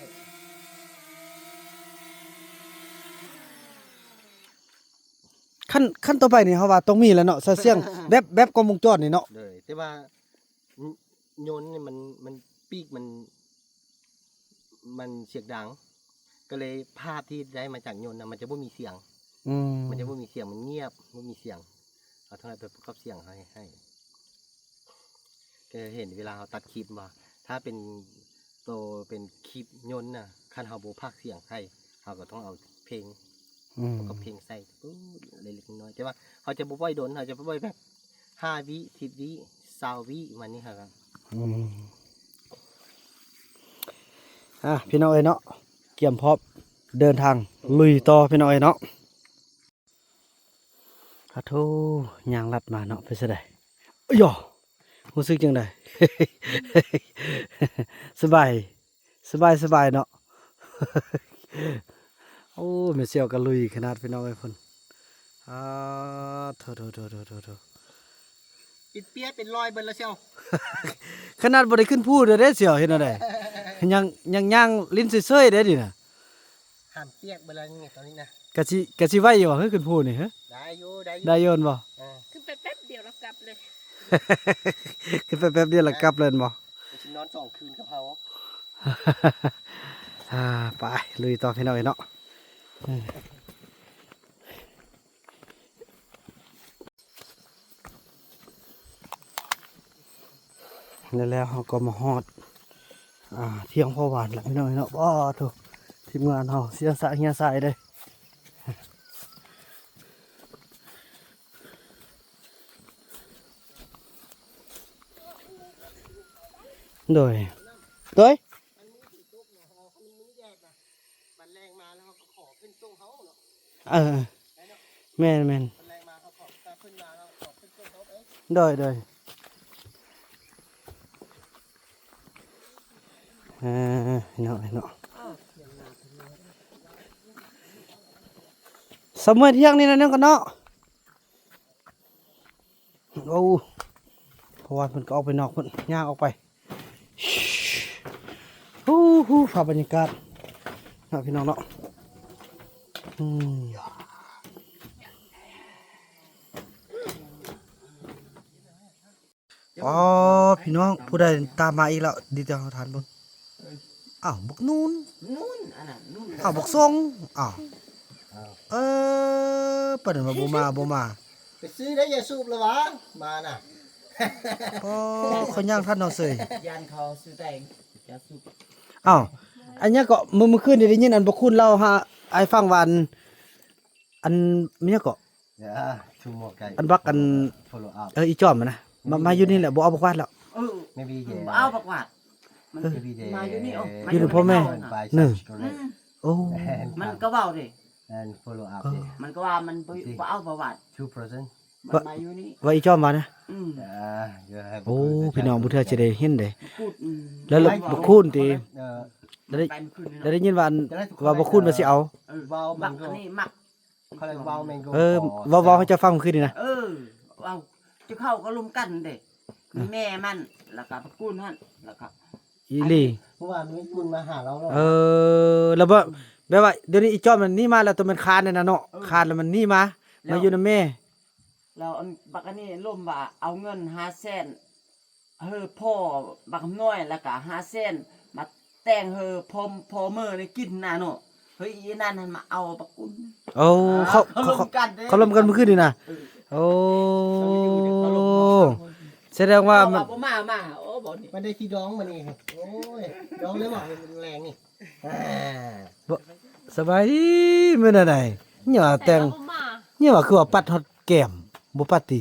ขั้นต่อไปนี่เฮาว่าต้องมีแล้วเนาะใส่เสียงแบบกล้องวงจรนี่เนาะ เลยแต่ว่าโยนนี่มันปีกมันเสียงดัง ก็เลยภาพที่ได้มาจากโยนนะมันจะไม่มีเสียง มันจะไม่มีเสียงมันเงียบไม่มีเสียงเอาเท่าไหร่ไปประกอบเสียงให้ก็เห็นเวลาเราตัดคลิปว่าถ้าเป็นเป็นคลิปโยนน่ะคันเราโบภาคเสียงให้เราก็ต้องเอาเพลงประกอบเพลงใส่ปุ๊บเล็กๆน้อยๆแต่ว่าเขาจะบ่ปล่อยโดนเขาจะปล่อยแบบ5 วิ10 วิ20 วิมันนี่ครับ พี่น้องเอ้ยเนาะเตรียมพร้อมเดินทางลุยต่อพี่น้องเอ้ยเนาะขอโทษยางลัดมาเนาะไปซะได้ย่อรู้สึกจังได สบายเนาะ โอ้แม่เสี่ยวก็ลุยขนาดพี่น้องเอ้ยพุ่นโถ ปิดเปียเป็นรอยเบิ่นแล้วเชียว ขนาดบ่ได้ขึ้นพูดเด้เสี่ยวเฮ็ดจังได๋ ยังย่างลิ้นเซ่ยๆเด้ดิน่ะ ห้ามเปียกเบิ่นแล้วนี่ตอนนี้นะ กะสิไว้อยู่ว่าเฮ้ยขึ้นพูดนี่ฮะ ได้ อยู่ได้อยู่ ได้โยนบ่ ขึ้นไปแป๊บเดียวแล้วกลับเลย ขึ้นไปแป๊บเดียวแล้วกลับเลยบ่ ฉันนอน2 คืนกับเขา ไปลุยต่อพี่น้องเนาะแล้วเขาก็มาฮอดเที่ยงพ่อหวานแล้วพี่น้องเนาะบ่ถูกทีมงานเขาเสียสะเฮียสายเลยโดยมันแรงมาแล้วเขาก็ขอขึ้นตู้เขาเนาะ แม่น มันแรงมาเขาขอขึ้นมาแล้วขอขึ้นตู้เขาเอง โดยเนาะสมัยเที่ยงนี่นะเนี่ยกันเนาะโอ้เพราะว่าเพิ่นก็ออกไปนอกเพิ่นย่างออกไปฮู้ฝาบรรยากาศเนาะพี่น้องเนาะอ๋อพี่น้องผู้ใดตามมาอีกแล้วดีจังทานเบิ่งอ้าวบักนูน นู่นอันนั้นนู่น อ้าวบักทรงอ้าวเปิดมาบ่มา ไปซื้อได้ยาสูบแล้ววะมาน่ะ อ๋อเขาย่างท่านเนาะเสย ยานเขาซื้อแต่งจะสุก อ้าวอันเนี้ยก็มื้อคืนนี่ได้ยินอันบ่คุณเล่าหาไอ้ฟังว่าอันเนี้ยก็ ชูโมไก่ อันบักอัน follow up อีจอมอะนะมาอยู่นี่แหละบ่เอาบ่ควาดแล้ว maybe เอาบักหวาดมัน maybe they มาอยู่นี่เอา อยู่ในพ่อแม่ buy หนึ่ง such correct โอ้ มันก็เว้าดิ and follow up มันก็ว่ามันบ่เอาประวัติ 2% มันมาอยู่นี่ ว่าอีจอมมานะ you have โอ้พี่น้องบ่เทื่อจะได้เห็นเด้ พูด แล้วบ่คุณติ uh, ได้ ไปมันขึ้น แล้วได้ยินว่าบ่คุณว่าสิเอา wow บัก mango อันนี้มัก เขาเรียก wow mango เว้าให้เจ้าฟังคืนนี่นะ เอาจะเข้าก็ลุมกันเด้มีแม่มันแล้วก็บักกุ้นหั่นแล้วก็ อีหลี เพราะว่ามีคุณมาหาเราแล้ว แล้วแบบว่าเดี๋ยวนี้อีจอมมันนี่มาแล้วตัวมันคานนั่นน่ะเนาะคานแล้วมันนี่มาอยู่นำแม่ แล้วอันบักอันนี้ล่มว่าเอาเงิน500,000พ่อบักน้อยแล้วก็500,000มาแต่งพอมื้อนี่กินน่ะเนาะเฮ้ยอีนั่นมาเอาบักกุ้น โอ้เขา เขาลมกันเด้ เขาลมกันเมื่อคืนนี่นะโอ้แสดงว่า เอา มัน บ่มาโอ้บ่นี่ มันได้ที่ร้องมานี่โอ้ยร้องเลยบอกมันแรงนี่ สบายดีมื้อนั้นได้เนี่ยว่าแต่ง เอามา เนี่ยว่าคือว่าปัดฮอดแก้มบ่ปัดติ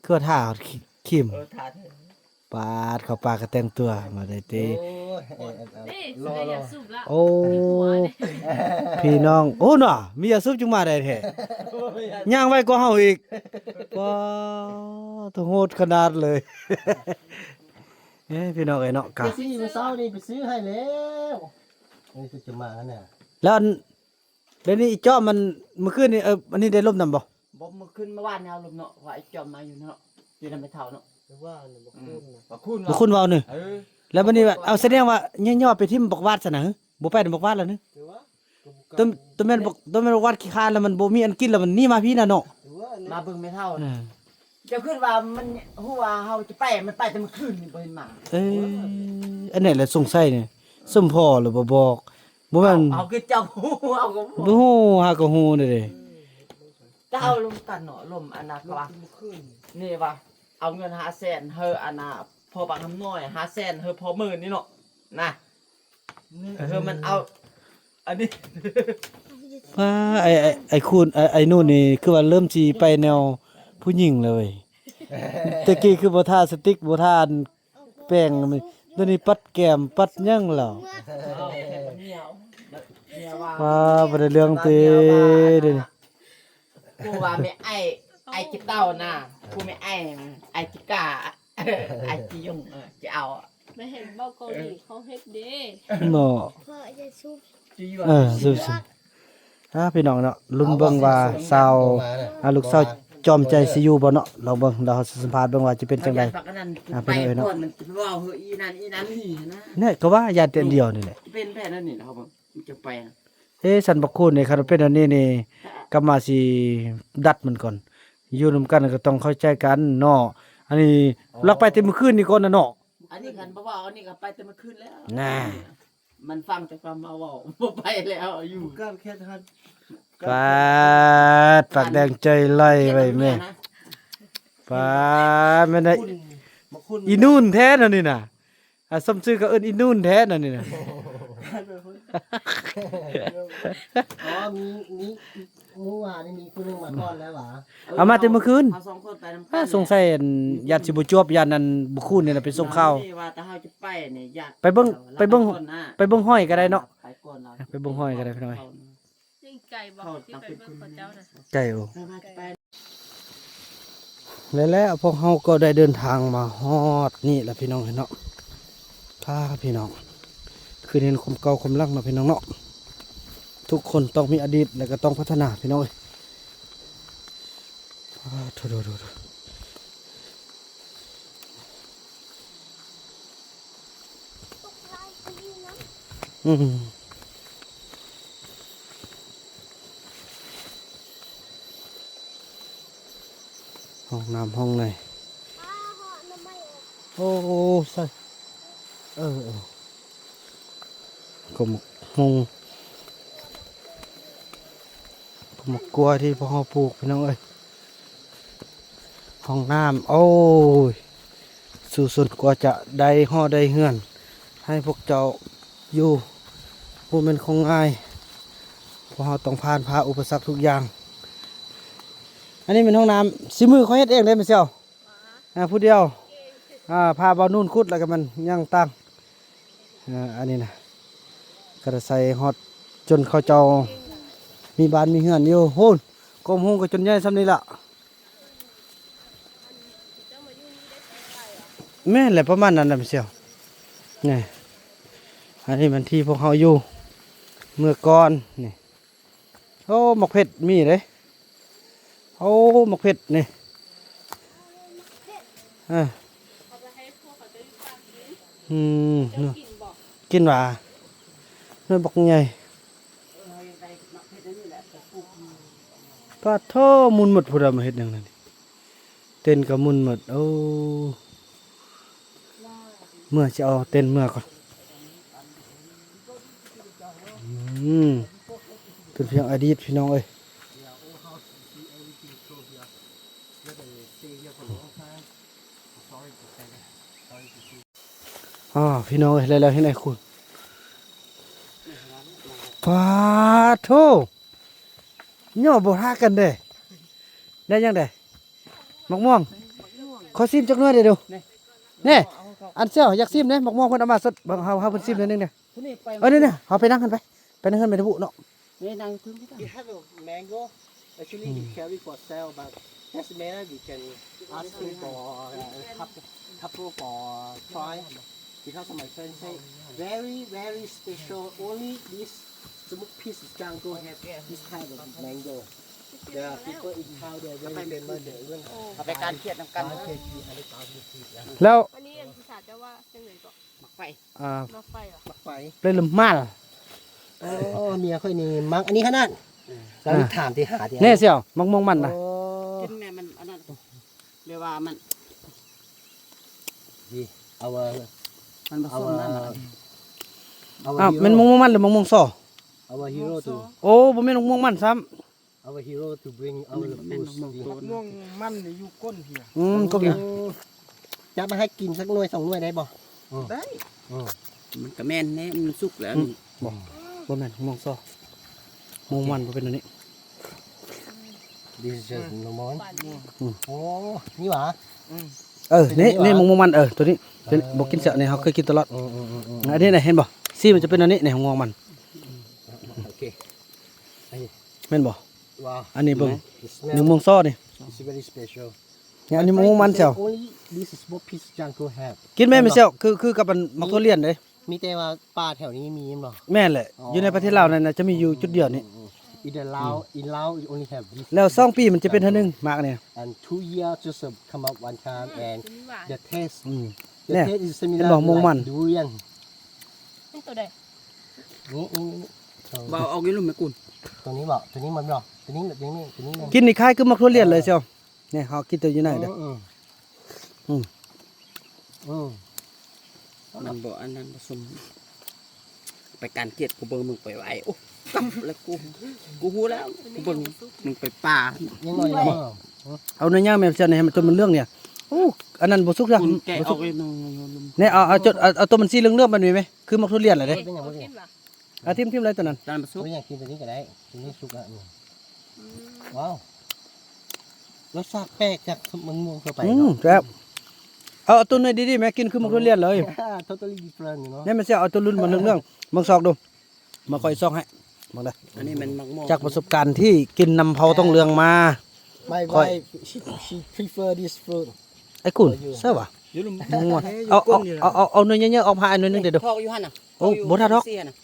คือว่าท่าฮอดครีม ถาด ปาดเข้าปากก็แต่งตัวมาได้ติ นี่สวยอยากสูบละ โอ้พี่น้องโอ้เนาะมียาสูบจึงมาได้แท้ย่างไว้กว่าเฮาอีกว้าต้องโหดขนาดเลย พี่น้องเอ้ยเนาะกะ ไปซื้อมาเช้านี่ไปซื้อให้แล้วนี่คือจะมาแล้วเนี่ย แล้วอันเดี๋ยวนี้อีจ้อมันเมื่อคืนนี่อันนี้ได้ลมนำบ่ บ่มื้อขึ้นเมื่อวานนี่เอาลมเนาะว่าไอ้จอมมาอยู่เนาะอยู่นำไม่เท่าเนาะ หรือว่าเนี่ยบอกคุณนะ บ่คุณ บ่คุณเว้านึ เออ แล้วบัดนี้ว่าเอาแสดงว่าย่อๆไปทิ่มบอกวาดซะนะบ่ไปบอกวาดแล้วนึ หรือว่า ตัวแม่นบอกวาดขี้คร้านแล้วมันบ่มีอันกินแล้วมันนี่มาพี่น่ะเนาะ หรือว่า มาเบิ่งไม่เท่าจะขึ้นว่ามันฮู้ว่าเฮาจะไปมันไปแต่มื้อคืนนี่บ่เห็นมา อันไหนแหละสงสัยนี่สมพ่อหรือบ่บอกบ่แม่น เอาคือเจ้าฮู้เอาก็ บ่ฮู้หาก็ฮู้เด้ เจ้าลมกันเนาะลมอันน่ะก็ว่านี่ว่าเอาเงิน500,000อันน่ะพอบักน้ำน้อย500,000พอมื้อนี่เนาะนะมันเอาอันนี้ ว่าไอ้คุณไอ้นู่นนี่คือว่าเริ่มสิไปแนวผู้หญิงเลยตะกี้คือบ่ทาสติ๊กบ่ทาแป้งตัวนี้ปัดแก้มปัดหยังแล้ว เหนียวว่า ว่าบ่ได้เรื่องติเด้อ กูว่าไม่ไอ้จิเต้าน่ะกูไม่ไอ้จิกาไอ้จิยงจะเอา ไม่เห็นเบ้าเกาหลีเขาเฮ็ดเด้ เนาะ พ่อจะสูบ จิยง สุดพี่น้องเนาะลุ้นเบิ่งว่าสาวลูกสาวจอมใจสิอยู่บ่เนาะเราเบิ่งเราสัมภาษณ์เบิ่งว่าจะเป็นจังได๋ ปากนั้นไปก่อนมันว่าเฮ้ยอีนั่นนี่นะ เนี่ยก็ว่าญาติเดียวนี่แหละ เป็นแพ้นั่นนี่นะครับผมจะไป สันบักคุณนี่คันเป็นอันนี้นี่ ก็มาสิดัดมันก่อนอยู่นํกันก็ต้องเข้าใจกันเนาะอันนี้ลักไปแต่มื้อคืนนี่ก่อนน่ะเนาะ อันนี้กันบ่ว่าอันนี้ก็ไปแต่เมื่อคืนแล้ว น่ะ มันฟังแต่ความมาเว้าบ่ไปแล้วอยู่ การแค่ทัน ปาดปากแดงใจไล่ไว้แม่ปาดแม่นได้ มาคุณ อีนู่นแท้นั่นนี่น่ะสมชื่อก็เอิ้นอีนู่นแท้นั่นนี่น่ะ อ๋อมีเมื่อวานนี่มีคนหนึงมาก่อนแล้วหรอ เอามาแต่เมื่อคืน เอาสองคนไปนำกั สงสัยอันญาติสิบ่จวบญาตินั้นบ่คูนนี่น่ะไปส่งข้าว ว่าถ้าเฮาจะไปนี่อยาก ไปเบิ่งไปเบิ่งห้อยก็ได้เนาะ ไปก่อนเรา ไปเบิ่งห้อยก็ได้พี่น้อย ยิ่งไก่บอกที่ไปเบิ่งเขาเจ้าน่ะ ไก่โอ้ ไป แล้วพวกเฮาก็ได้เดินทางมาฮอดนี่แหละพี่น้องเนาะพาพี่น้องคือเห็นความเก่าความรักเนาะพี่น้องเนาะทุกคนต้องมีอดีตแล้วก็ต้องพัฒนาพี่น้องเอ้ยดูอืมห้องน้ำห้องไหนโอ้ใส่ก็หมกห้องก็หมกกลัวที่พ่อเขาปลูกพี่น้องเอ้ยห้องน้ำโอ้ยสู่สุดกว่าจะได้ห่อได้เฮือน ให้พวกเจ้าอยู่ผู้เป็นคงง่ายเพราะเราต้องผ่านพาอุปสรรคทุกอย่าง อันนี้เป็นห้องน้ำสิมือเขาเฮ็ดเองได้ไหมเสี่ยวผู้เดียวพาเบานุ่นคุดแล้วก็มันย่างตั้งอันนี้นะกระใส่ฮอดจนเขาเจ้ามีบ้านมีเฮือนอยู่โหนกลมหงก็จนใหญ่ซ้ำนี้ละแม่นแหละประมาณนั้นแหละเสี่ยวนี่อันนี้มันที่พวกเขาอยู่เมื่อก่อนนี่โอ้หมกเผ็ดมีเลยโอ้หมกเผ็ดนี่เอาไปให้พวกเขาจะได้ฟังกินเจ้ากินบอก กินว่าเนื้อบักใหญ่ปลาท่อมุนหมดพวกเรามาเฮ็ดอย่างนั้นเต้นก็มุนหมดโอ้เมื่อจะเอาเต้นเมื่อก่อนเป็นเพียงอดีตพี่น้องเอ้ยพี่น้องเอ้ยแล้วที่ไหนคุณปาโทย่อบ่ท่ากันเด้ได้ยังได้มะม่วงขอซิมจักหน่อยเดี๋ยวดูนี่อันเสี่ยวอยากซิมเด้มะม่วงเพิ่นเอามาสดเบิ่งเฮาเพิ่นซิมหน่อยนึงเด้นี่เฮาไปนั่งกันไปนั่งกันไปบุเนาะ นี่นางพึ่งที่ You have a mango. Actually, he carry for sale, but next manner we can ask him for couple for try. Because my friend say very special. Only this smoked piece of jungle have this kind of mango. There are people in town they are very famous. They even เอาไปการเครียดนำกัน แล้ว อันนี้อันภาษาจะว่าจังเลยก็ หมักไฟ มาไฟเหรอ มักไฟ เลยลำมาล อ๋อเมียค่อยนี่มักอันนี้ขนาดเราถามที่หาที่ แน่เสี่ยวมะม่วงมันน่ะ กินแม่มันอันนั้นเรียกว่ามัน เอา มันผสมนั่นน่ะ มันมะม่วงมันหรือมะม่วงซ้อ our hero to โอ้บ่แม่นมะม่วงมันซ้ำ our hero to bring our food ม่วงมันนี่อยู่ก้นเหีย ก็มี จะมาให้กินสักหน่วยสองหน่วยได้บ่ ได้ มันก็แม่นแน่มันสุกแล้วนี่ บ่แม่นมะม่วงซ้อมะม่วงมันบ่เป็นอันนี้ This is just normal โอ้นี่หว่า นี่มะม่วงมันตัวนี้เป็นบ่กินเสียนี่เฮาเคยกินตลอดอันนี้น่ะเห็นบ่สีมันจะเป็นอันนี้ในมะม่วงมัน โอเค แม่นบ่ ว้าว อันนี้เบิ่ง The นี่ smell มะม่วงซ้อนี่ is very special เนี่ยอันนี้มะม่วงมันเสี่ยว Only this small piece jungle have กินแม่นเสี่ยวคือกับมันมักทุเรียนเด้ มีแต่ว่าป่าแถวนี้มีมั้ยบ่ แม่นแหละอยู่ในประเทศลาวนั่นน่ะจะมีอยู่จุดเดียวนี่ In the Lao in Lao you only have this แล้ว2ปีมันจะเป็นเท่านึงมากเนี่ย and 2 years just come up one time and ตัวนี้หวาน the taste เนี่ the ย taste is เป็น similar ดอกม่วงมัน like durian นี่ตัวใด นี่ เบาเอากี่ลุ่มแม่กุน ตัวนี้บอกตัวนี้มันบอก เป็นนี้แบบนี้เป็นนี้ กินนี่คล้ายคือมักทุเรียนเลยเชียวเนี่ยเฮากินตัวอยู่ไหนเด้อ มันบ่อันนั้นผสมไปการเกลียดกูเบิ่งมึงไปไว้โอ้กลับแล้วกูฮู้แล้วกูเบิ่งมึงไปป่า ยังน้อยอยู่ เอาเนื้อย่างแม่เชียวเนี่ยให้มันจนมันเรื่องเนี่ยโอ้อันนั้นบ่สุกจ้ะ คุณแกะ บ่ เอา สุก ไว้มึง เนี่ยเอาจดเอาตัวมันสีเหลืองๆมันมีไหมคือมักทุเรียนแหละเด้ เป็นอย่าง เอา ไร กินป่ะ เอาทิ่มๆเลยตัวนั้น จานผสม เป็นอย่างกินตัวนี้ก็ได้ตัวนี้สุกแล้วว้าวรสชาติแปลกจากมันม่วงทั่วไป ครับเอาตัวนี้ดีๆแม่กินคือมักทุเรียนเลย totally different เนาะ เนี่ยมันสิเอาตัวรุ่นมันเรื่องๆมึงซอกดูมาค่อยซอกให้มึงได้ อันนี้มันมักม่วง จากประสบการณ์ที่กินนำเผาต้องเรืองมา My Coi. wife she prefer this fruit ไอ้คุณเสื้อวะ อยู่ลุม งัวเอาเนื้อเยอะๆเอาผ้าอันนึงเดี๋ยว ทอกอยู่หั่นน่ะ โอ้บ่ทันหรอก เสียน่ะ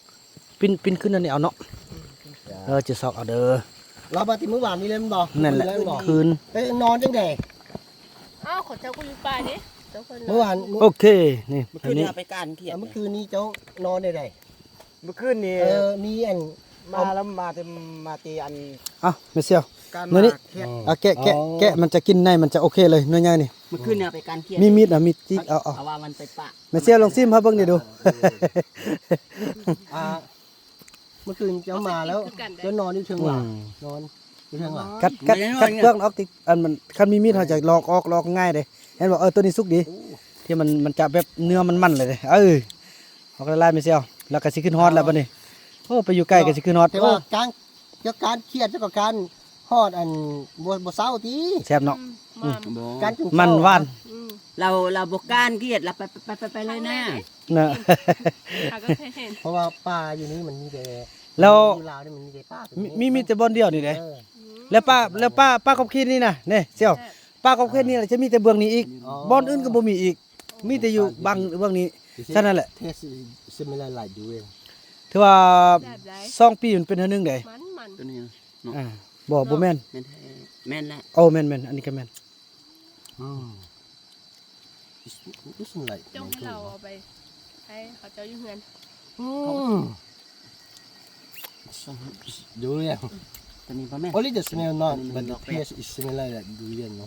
ปิ้นขึ้นนั่นนี่เอาเนาะจะซอกเอาเด้อ เราปฏิเมื่อวานนี้เล่นบ่ นั่นแหละคืน ไปนอนจังได๋ อ้าวขอเจ้ากูอยู่ป่านี่เจ้าคน เมื่อวาน โอเคนี่ เมื่อ อั คื น น นี้ นี้ไปการเขียน เมื่อคืนนี้เจ้านอนได้ได เมื่อคืนนี้ มีอัน มาแล้วมาตีอัน เอาไม่เสียว การ เนื้อนี่ เขียน แกะมันจะกินในมันจะโอเคเลยเนื้อใหญ่นี่ เมื่อคืนเนี่ยไปการเขียน มีมีดมีจิกเอา เอาว่ามันไปปะ ไม่เสียวลองซิมให้เบิ่งนี่ดู เมื่อคืนเจ้ามาแล้วเจ้านอนอยู่เชิงหว่านอนอยู่เชิงหว่า กัดเปลือกออกติอันมันคันมีมีดเขาจะลอกง่ายเลยเห็นบอกตัวนี้สุกดีที่มันจะแบบเนื้อมันเลยเอากระไล่ไม่เสียวแล้วก็สิขึ้นฮอตแล้วบัดนี้โอ้ไปอยู่ใกล้ก็สิขึ้นฮอต แต่ว่าการเครียดกับการฮอดอันบ่เศร้าติ แซ่บเนาะ การกิน มันหวาน เราบ่การเขียนเราไปเลยนะ นะ เขาก็เคยเห็น เพราะว่าป่าอยู่นี่มันมีแต่ แล้ว ลาวนี่มันมีแต่ป่า มีแต่บอนเดียวนี่เด้แล้วป้าขอบคิดนี่นะนี่เสี่ยวป้าขอบคิดนี่จะมีแต่เบื้องนี้อีกบอนอื่นก็บ่มีอีกมีแต่อยู่บางเบื้องนี้แค่นั้นแหละ เทส similar like durian ถือว่า แบบไร 2 ปีมันเป็นเท่านึงเด้ มัน ตัวนี้ อ่าบ่แม่น แม่นแหละ โอ้แม่นอันนี้ก็แม่น it's like เจ้าให้เราเอาไปให้เขาเจ้าอยู่เฮือน durian ตัวนี้บ่แม่น only the smell not but the taste is similar like durian no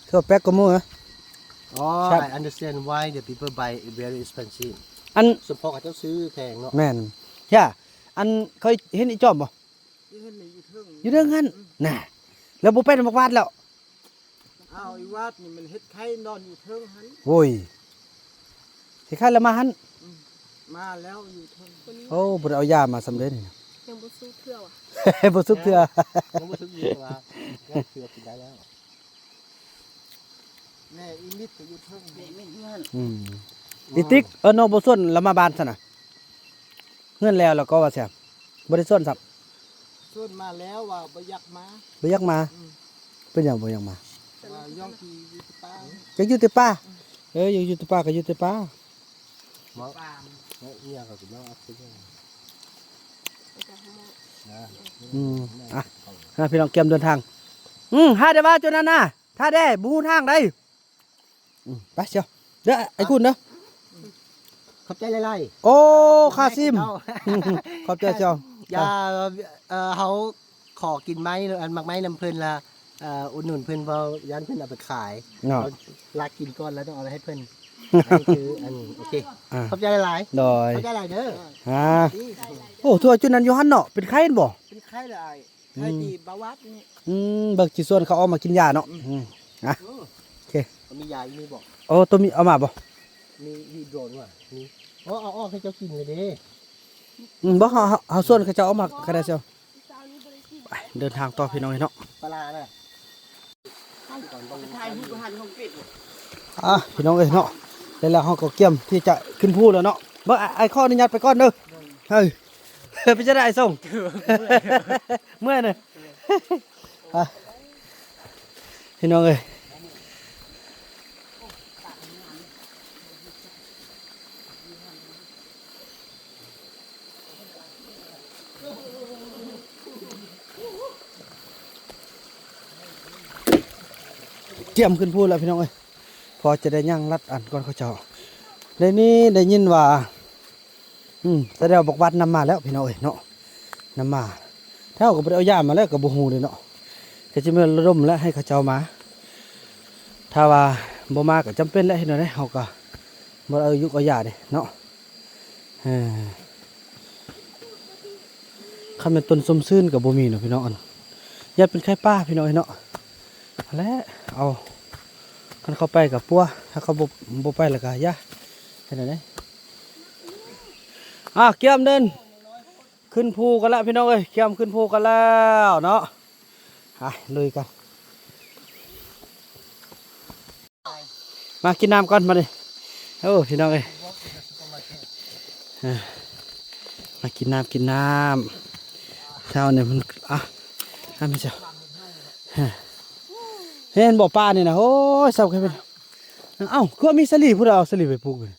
ถือว่าแป๊กก็มื้อ oh Sharp. I understand why the people buy it very expensive อัน สมพอเขาเจ้าซื้อแพงเนาะ แม่นย่าอันเคยเห็นอีจอมบ่อยู่เรื่องนั้นน่ะแล้วบ่เป็นบักวาดแล้ว อ้าวอีวาดนี่มันเฮ็ดไข่นอนอยู่เทิงหัน โอ้ยสิค่าละมาหัน มาแล้วอยู่เทิง คนนี้ โอ้บ่ได้เอายามาสำเร็จนี่ ยังบ่สู้เพื่อว่ะ บ่สุกเทื่อ ผมรู้สึกดีว่างั้นเสือกินได้แล้ว แม่อีมิดก็อยู่เทิง อีติ๊กน้องบ่ส่วนละมาบ้านซั่นน่ะเฮือนแล้วก็ว่าแซ่บบ่ได้ส่วนซับ ส่วนมาแล้วว่าบ่อยากมา บ่อยากมาเป็นหยังบ่อยากมา ว่าย่องที่อยู่ที่ป้า ก็อยู่แต่ป่าอยู่แต่ป่าก็อยู่แต่ป่า เนาะเนี่ยก็คือว่าเอาไปเนี่ย อ่ะพี่น้องเตรียมเดินทางหาได้ว่าจนนั้นน่ะถ้าได้บ่ฮู้ทางได้ไปเชียวเด้อไอ้คุณเด้อ ขอบใจไล่ โอ้คาซิม ขอบใจเจ้า อย่าเขาขอกินไม้อันมักไม้นำเพิ่นละอุดหนุนเพิ่นเพราะยันเพิ่นเอาไปขาย เนาะ เอาลากกินก้อนแล้วต้องเอาไปให้เพิ่นอันนี้คืออันโอเคขอบใจหลาย โดย ขอบใจหลายเด้อ โอ้ทั่วจุดนั้นอยู่หั่นเนาะเป็นไข้บ่ เป็นไข้ละอ้ายไข้ที่บาวัดนี่ เบิกสิส่วนเขาเอามากินยาเนาะโอเค มียาอีนี่บอก โอ้ตัวมีเอามาบ่ มีโดรนว่ะมีเอาออกให้เจ้ากินเลยเด้ บ่เฮาส่วนเขาจะเอามาก็ได้เชียวไปเดินทางต่อพี่น้องเนาะ ปลาน่ะ ถ่ายรูปหันลงปิด พี่น้องเอ้ยเนาะแล้วเฮาก็เตรียมที่จะขึ้นภูแล้วเนาะบ่ไอ้ข้ออนุญาตไปก่อนเด้อเฮ้ยไปจะได้ส่งเมื่อยน่ะพี่น้องเอ้ยเตรียมขึ้นพูดแล้วพี่น้องเอ้ยพอจะได้ย่างรัดอันก่อนเขาเจ้าในนี้ได้ยินว่าแสดงบอกวัดนำมาแล้วพี่น้องเอ้ยเนาะนำมา ถ้าเอาก็บ่ได้เอาย่ามมาแล้วก็บ่ฮู้เลยเนาะก็สิมาระดมแล้วให้เขาเจ้ามาถ้าว่าบ่มาก็จำเป็นแล้วเฮ็ดแนวใดเฮาก็บ่เอายุกเอายาเด้เนาะคันแม่นต้นส้มซื่นก็บ่มีเนาะพี่น้องอันอย่าเป็นไข้ป้าพี่น้องเนาะและเอาคันเข้าไปกับปัวถ้าเขาบ่ไปแล้วก็อย่าเฮ็ดแนวใดเกี่ยมเดินขึ้นภูกันแล้วพี่น้องเอ้ยเกี่ยมขึ้นภูกันแล้วเนาะลุยกันมากินน้ำก่อนมาดิโอ้พี่น้องเอ้ยมากินน้ำเช้าเนี่ยมันไม่ใช่เห็นบ่อปลาเนี่ยนะโอ้ยสับกันไปเอ้าก็มีสลีพูดเอาสลีไปปลูกเลย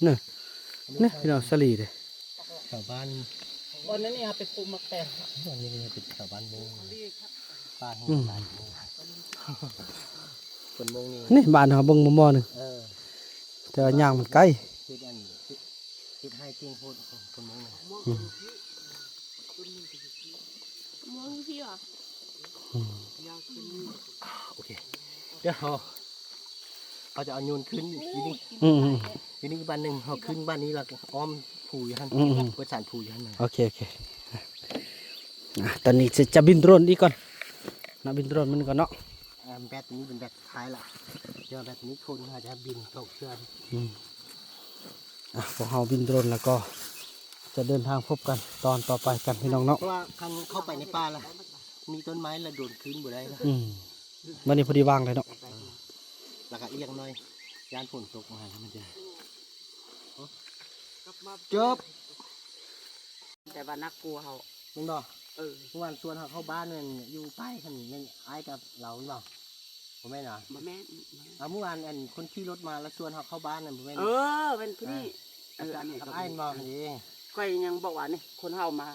เนี่ยพี่น้องสลีเลย ชาวบ้าน วันนั้นนี่ครับไปปลูกมะแตง วันนี้เป็นชาวบ้านมงป้าให้หลายมงคนมงนี่ นี่บ้านเขาเบิ่งมอหนึ่ง แต่ว่าย่างมันใกล้ คิดอันคิดให้จริงพูดคนมง ม่วงพี่เหรอ โอเคเดี๋ยวเขาจะเอาโยนขึ้นทีนี้ ทีนี้บ้านหนึ่งเขาขึ้นบ้านนี้เราอ้อมผูอยู่ท่านเปิดสารผูอยู่ท่าน โอเคตอนนี้จะบินโดรนอีกก่อนนะบินโดรนมันก่อนเนาะ แบตนี้เป็นแบตท้ายละเดี๋ยวแบตนี้คนอาจจะบินตกเชือก พวกเราบินโดรนแล้วก็จะเดินทางพบกันตอนต่อไปกันพี่น้องเนาะ เพราะว่าคันเข้าไปในป่าละมีต้นไม้ละโดนขึ้นบ่ได้ละ วันนี้พอดีว่างเลยเนาะ แล้วก็เอียงหน่อยยานฝนตกมามันจะจบ แต่ว่านักกลัวเขา มึงดอกเมื่อวานชวนเขาเข้าบ้านเนี่ยอยู่ใต้ขันนี่ไอ้กับเราเปล่าผมไม่นะ บ่แม่น เมื่อวานอันคนขี่รถมาแล้วชวนเขาเข้าบ้านน่ะผมไม่ เป็นผู้นี้อันนี้ กับไอ้บอกนี่ ก็ยังบอกว่านี่คนเฮามา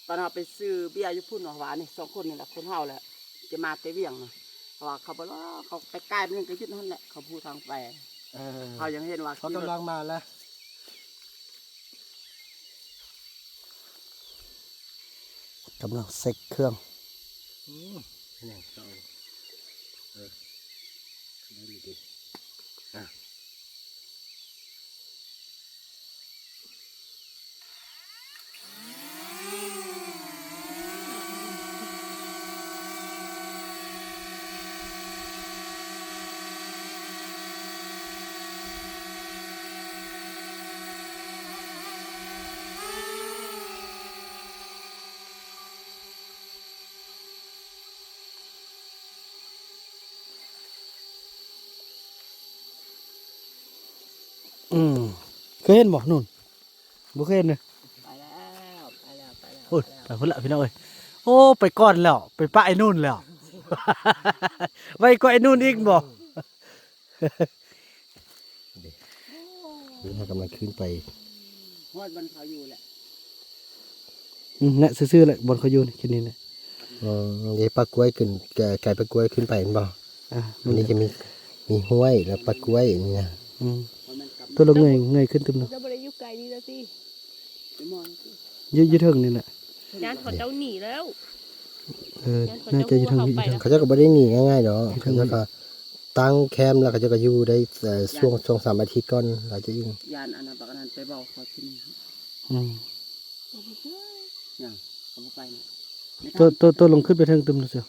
ตอนเฮาไปซื้อเบียร์อยู่พุ่นเนาะว่านี่2คนนี่แหละคนเฮาแหละจะมาแต่เวียงเนาะเพราะว่าเขาบอกว่าเขาไปใกล้มันก็ยึดนั่นแหละเขาพูดทางไปเขายังเห็นว่า เขากำลังมาแล้ว กำลังเซ็กเครื่อง นี่ก็ได้ดีดีเคยเห็นบ่นู่นบ่เคยเห็นเลย ไปแล้ว โอ้ยไปพุ่นละพี่น้องเอ้ยโอ้ไปก่อนแล้วไปปะไอ้นู่นแล้ว ไว้ก็ไอ้นู่นอีกบ่ นี่กำลังขึ้นไป ฮอดมันเขาอยู่แหละ เนี่ยซื่อๆแหละบนเขาอยู่นี่แค่นี้แหละ นี่ปลากล้วยขึ้นไก่ปลากล้วยขึ้นไปเห็นบ่อันนี้จะมีห้วยแล้วปลากล้วยนี่นะ ตัวเราเงยขึ้นตึมเนาะ จะบริยุไกลนี่แล้วสิ ไปมอง ยืดเทิงนี่แหละ ยานเขาเจ้าหนีแล้ว น่าจะยืดเทิงยืดเทิง เขาจะก็ไม่ได้หนีง่ายๆหรอกเขาจะก็ตั้งแคมป์แล้วเขาจะก็อยู่ได้ช่วง3 อาทิตย์ก่อนเราจะยิ่ง ยานอันนั้นบักอันนั้นไปเบาเขาที่นี่ยังเขาบ่ไปนี่ ตัวลงขึ้นไปเทิงตึมดูเสียว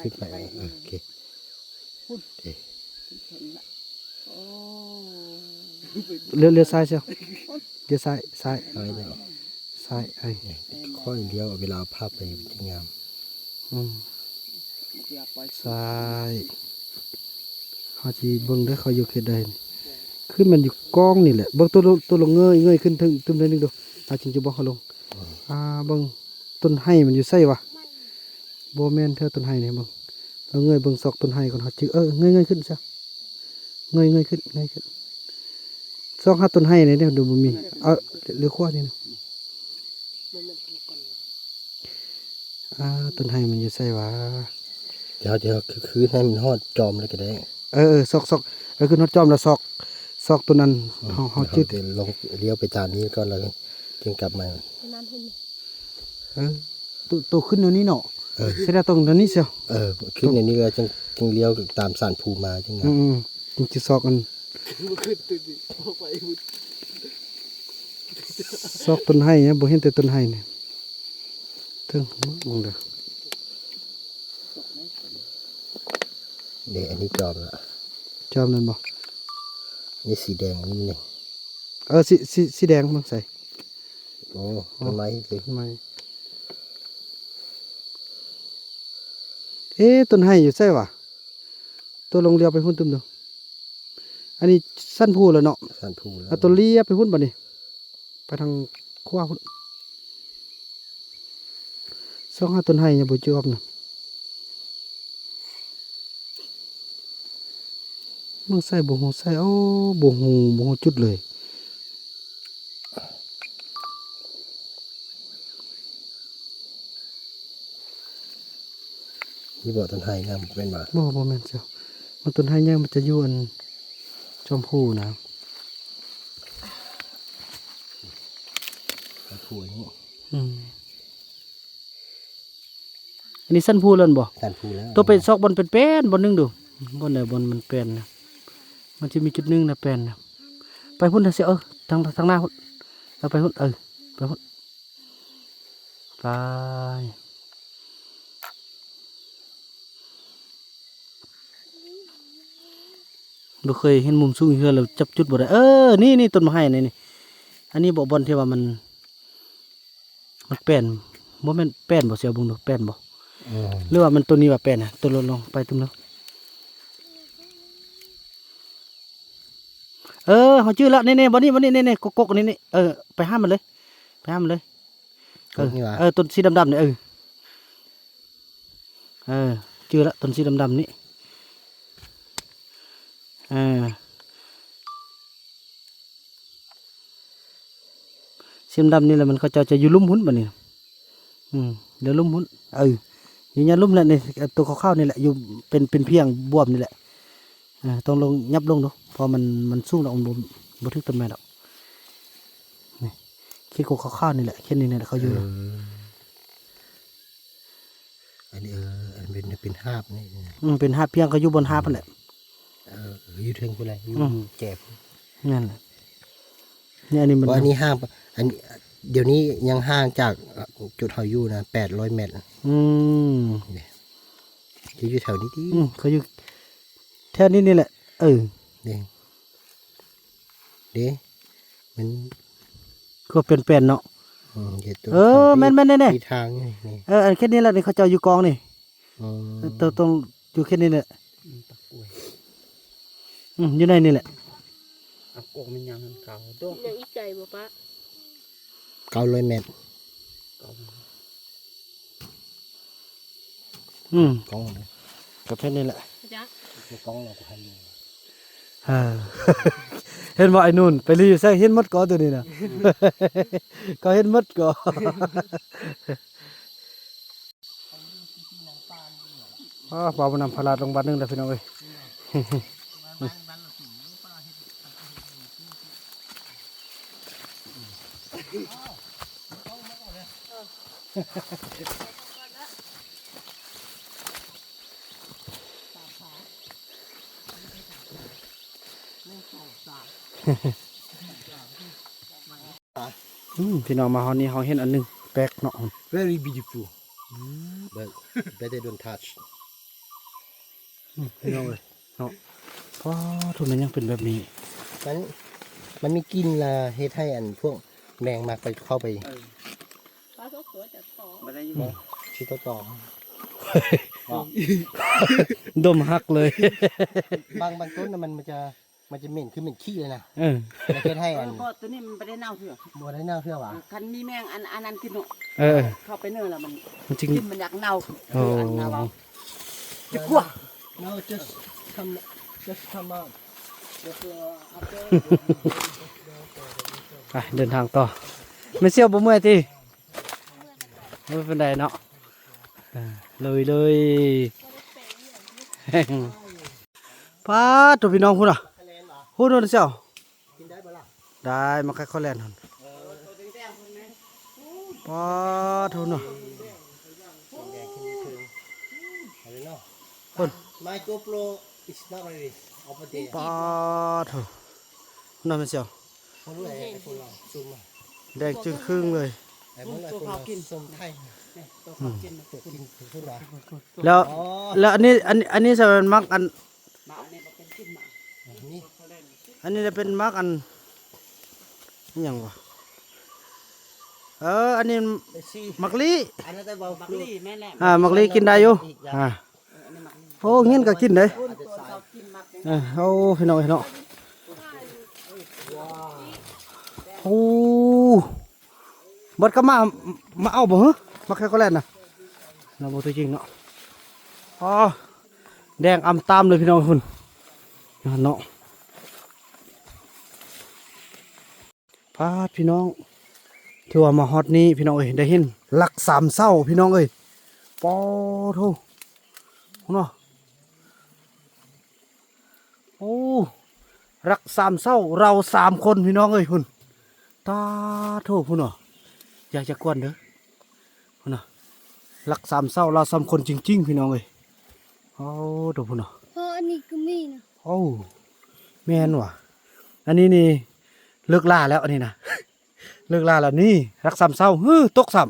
ขึ้นไปโอเค โอ้ เลี้ยวซ้ายเสียวเลี้ยวซ้าย ซ้ายเลย ซ้ายไอ้ ค่อยเลี้ยวเวลาภาพไปที่งาม อย่าปล่อย ซ้ายเขาจีเบิ่งได้เขาอยู่เขตใดนี่ขึ้นมันอยู่กองนี่แหละเบิ่งตัวลงเงยขึ้นถึงตึมได้นึงดูจริงจะบอกเขาลงเบิ่งต้นไห้มันอยู่ไส้วะบ่แม่นเท่าต้นไห้นี่เบิ่งเราเงยเบิ่งซอกต้นไห้ก่อนเขาจื้อเงยขึ้นซะเงยขึ้นซอกหาต้นไห้นี่เดี๋ยวดูบ่มีเรือขวานี่นะต้นไห้มันอยู่ไส้วะ เดี๋ยวคือให้มันฮอดจอมเลยก็ได้ ซอกคือน็อตจอมแล้วซ ซอกตัวนั้นเฮาจืด เดี๋ยวลงเลี้ยวไปตามนี้ก่อนแล้วจึงกลับมา น้ำเห็นไหม เออตัวขึ้นอยู่นี่เนาะ เออ เสร็จแล้วตรงนี้เสียว ขึ้นอย่างนี้แล้วจึงเลี้ยวตามสานภูมาจังไง จึงจะซอกกัน มันขึ้นตื่นดิพอไปบุญ ซอกต้นไห้เนี่ยบ่เห็นแต่ต้นไห้เนี่ยถึงมองเด้อ เดี๋ยวอันนี้จอมละ จอมนั่นบ่ นี่สีแดงอันนี้นี่ สีแดงมันใส่ โอ้ต้นไม้เลย ทำไมต้นไห้อยู่ใช่วะตัวลงเรียวไปหุ่นตึมเด้ออันนี้สั้นพูแล้วเนาะ สานภูแล้ว เอาตัวเลียไปหุ่นบ่นี่ไปทางขวาหุ่นซองหาต้นไห้อย่าบ่จอบน่ะมึงใส่บ่ฮู้ใส่บ่ฮู้จุดเลย นี่บอกต้นไห้งามเป็นบ่ บ่แม่นเจ้ามันต้นไห้ยังมันจะอยู่อันจอมพูนะ สานภูนี่ อันนี้สั้นพูแล้วบ่ สานภูแล้ว ตัวไปซอกบนเป็นแป้นบนนึงดูบนไหนบนมันแป้นนะมันจะมีจุดหนึงนะแป้นนะไปพุ่นนะเสียทางหน้าพุ่นเราไปพุ่นไปพุ่นไปบ่เคยเห็นมุมสูงเฮือเราจับจุดบ่ได้นี่ต้นไม้นี่อันนี้บ่บอลที่ว่ามันแป้นบ่แม่นแป้นบ่เสียบุงดูแป้นบ่หรือว่ามันตัวนี้ว่าแป้นน่ะตัวลงไปตุ้มแล้วเขาชื่อแล้วนี่บ่นี่นี่กกนี่ไปห้ามมันเลยนี่วะ ต้นสีดำๆนี่ชื่อแล้วต้นสีดำๆนี่สีดำๆนี่แหละมันเขาจะอยู่ลุ่มหุ้นบ่นี่เดี๋ยวลุ่มหุ้นอยู่ยันลุ่มแล้วนี่ตัวข้าวๆนี่แหละอยู่เป็นเพียงบวมนี่แหละต้องลงยับลงดูพอมันสู้แล้วมันบ่ถึงต้นไม้ดอกนี่คิดกข้าวๆนี่แหละแค่นี้เนี่ยเขาอยู่ อันนี้อันเป็นหาบนี่ เป็นหาบเพียงเขาอยู่บนหาบนั่นแหละ อยู่เทิงไปเลยอยู่แจ็บ นั่นแหละนี่อันนี้มัน ว่าอันนี้ห้างอันเดี๋ยวนี้ยังห่างจากจุดเฮาอยู่นะ800 เมตร จะอยู่แถวนี้ดิ เขาอยู่แถวนี้นี่แหละเด้มัน ก็เป็นเนาะ เดี๋ยวตัว แม่นๆๆ มีทางนี่ อันแค่นี้แหละนี่เขาเจ้าอยู่กองนี่ตรงอยู่แค่นี้แหละอยู่ในนี่แหละ เอาโกมันยังเก่าดอก ยังอีใจบ่ปะ 900 เมตร กล้องนะ ก็แค่นี้แหละ จ๊ะ กล้องเราก็ให้ดู เห็นว่าไอ้นู่นไปรีใส่เห็นมดก่อตัวนี้นะ ก็เห็นมดก่อ ปลาบนำพลาดลงบ้านนึงแล้วพี่น้องเอ้ย พี่น้องมาฮอนนี้เขาเห็นอันหนึงแปลกเนาะ very beautiful but better don't touch พี่น้องเลยเนาะเพราะทุนมันยังเป็นแบบนี้ มันมีกลินละเฮ็ดให้อันพวกแมงมากไปเข้าไป ปลาสวยๆแต่ต่อ บ่ได้อยู่ ชิโตตอง ดมฮักเลย บางต้นน่ะมันจะเหม็นคือเหม็นขี้เลยนะ เออ แล้วเฮ็ดให้อัน ก็ตัวนี้มันบ่ได้เน่าเถื่อ บัวได้เน่าเพื่อหวะ คันมีแมงอันนั้นกินเนาะ เออ เข้าไปเนื้อแล้วมัน มันจริง กินมันอยากเน่า โอ้ อันเน่าเอาจะกลัว no just come out just after ไปเดินทางต่อไม่เชี่ยวบ่เมื่อยทีไม่เป็นไรเนาะเลยป้าตัวพี่น้องคุณอ่ะพูดโดนเชี่ยว ได้มาค่อยๆแล่นหั่นป้าโทเนาะ I don't know. เพิ่น My GoPro is not ready. Over there. ป้าโทน่ามันเสียว Khôngรู้ไอ้คนเราซูมมา แดงจึงครึ่งเลย ไอ้คนเราคนเราซูมไทยตัวเขากินตัวกินทุกอย่าง แล้ว อ๋อ แล้วอันนี้จะเป็นมักอัน นี่ อันนี้จะเป็นมักอันอิหยังวะอันนี้ ไอ้ซี มักลี อันนั้นแต่ว่าฟลู มักลีกินได้อยู่โอ้เงี้ยก็กินได้โอ้พี่น้องโอ้บดก็มาเอาบ่ฮะมาแค่ก็แล่นนะเราบ่ตัวจริงเนาะอ๋อแดงอำตามเลยพี่น้องคุณเนาะพาดพี่น้องที่ว่ามาฮอตนี้พี่น้องเอ้ยได้เห็นหลักสามเศร้าพี่น้องเอ้ยปอโธ่เนาะโอ้รักสามเศร้าเรา3 คนพี่น้องเอ้ยคุณตาโธ่พุ่นเนาะอยากจะกวนเด้อพุ่นเนาะรักสามเศร้าเรา3 คนจริงๆพี่น้องเอ้ยโอ้ดูพุ่นเนาะ เพราะอันนี้ก็มีนะ โอ้แม่นว่ะอันนี้นี่เลิกล่าแล้วอันนี้นะ เลิกล่าแล้วนี่รักสามเศร้าตกซ้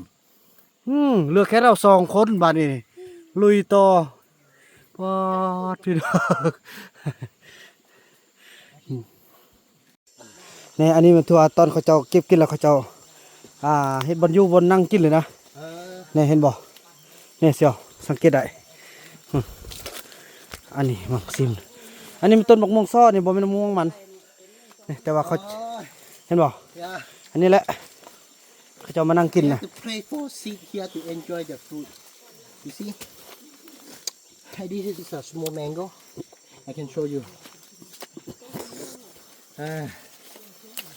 ำเหลือแค่เรา2 คนบาดนี้นี่ลุยต่อปอดพี่น้องนี่อันนี้มันทั่วตอนเขาเจ้าเก็บกินแล้วเขาเจ้าเฮ็ดบนอยู่บนนั่งกินเลยนะนี่เห็นบ่นี่เสียวสังเกตได้อันนี้มักซิมอันนี้มันต้นมะม่วงซ้อนี่บ่แม่นมะม่วงมันนี่แต่ว่าเขาเห็นบ่ Yeah. อันนี้แหละเขาเจ้ามานั่งกิน You นะ have to pray for seed here to enjoy the fruit. You see? Hey, this is a small mango. I can show you.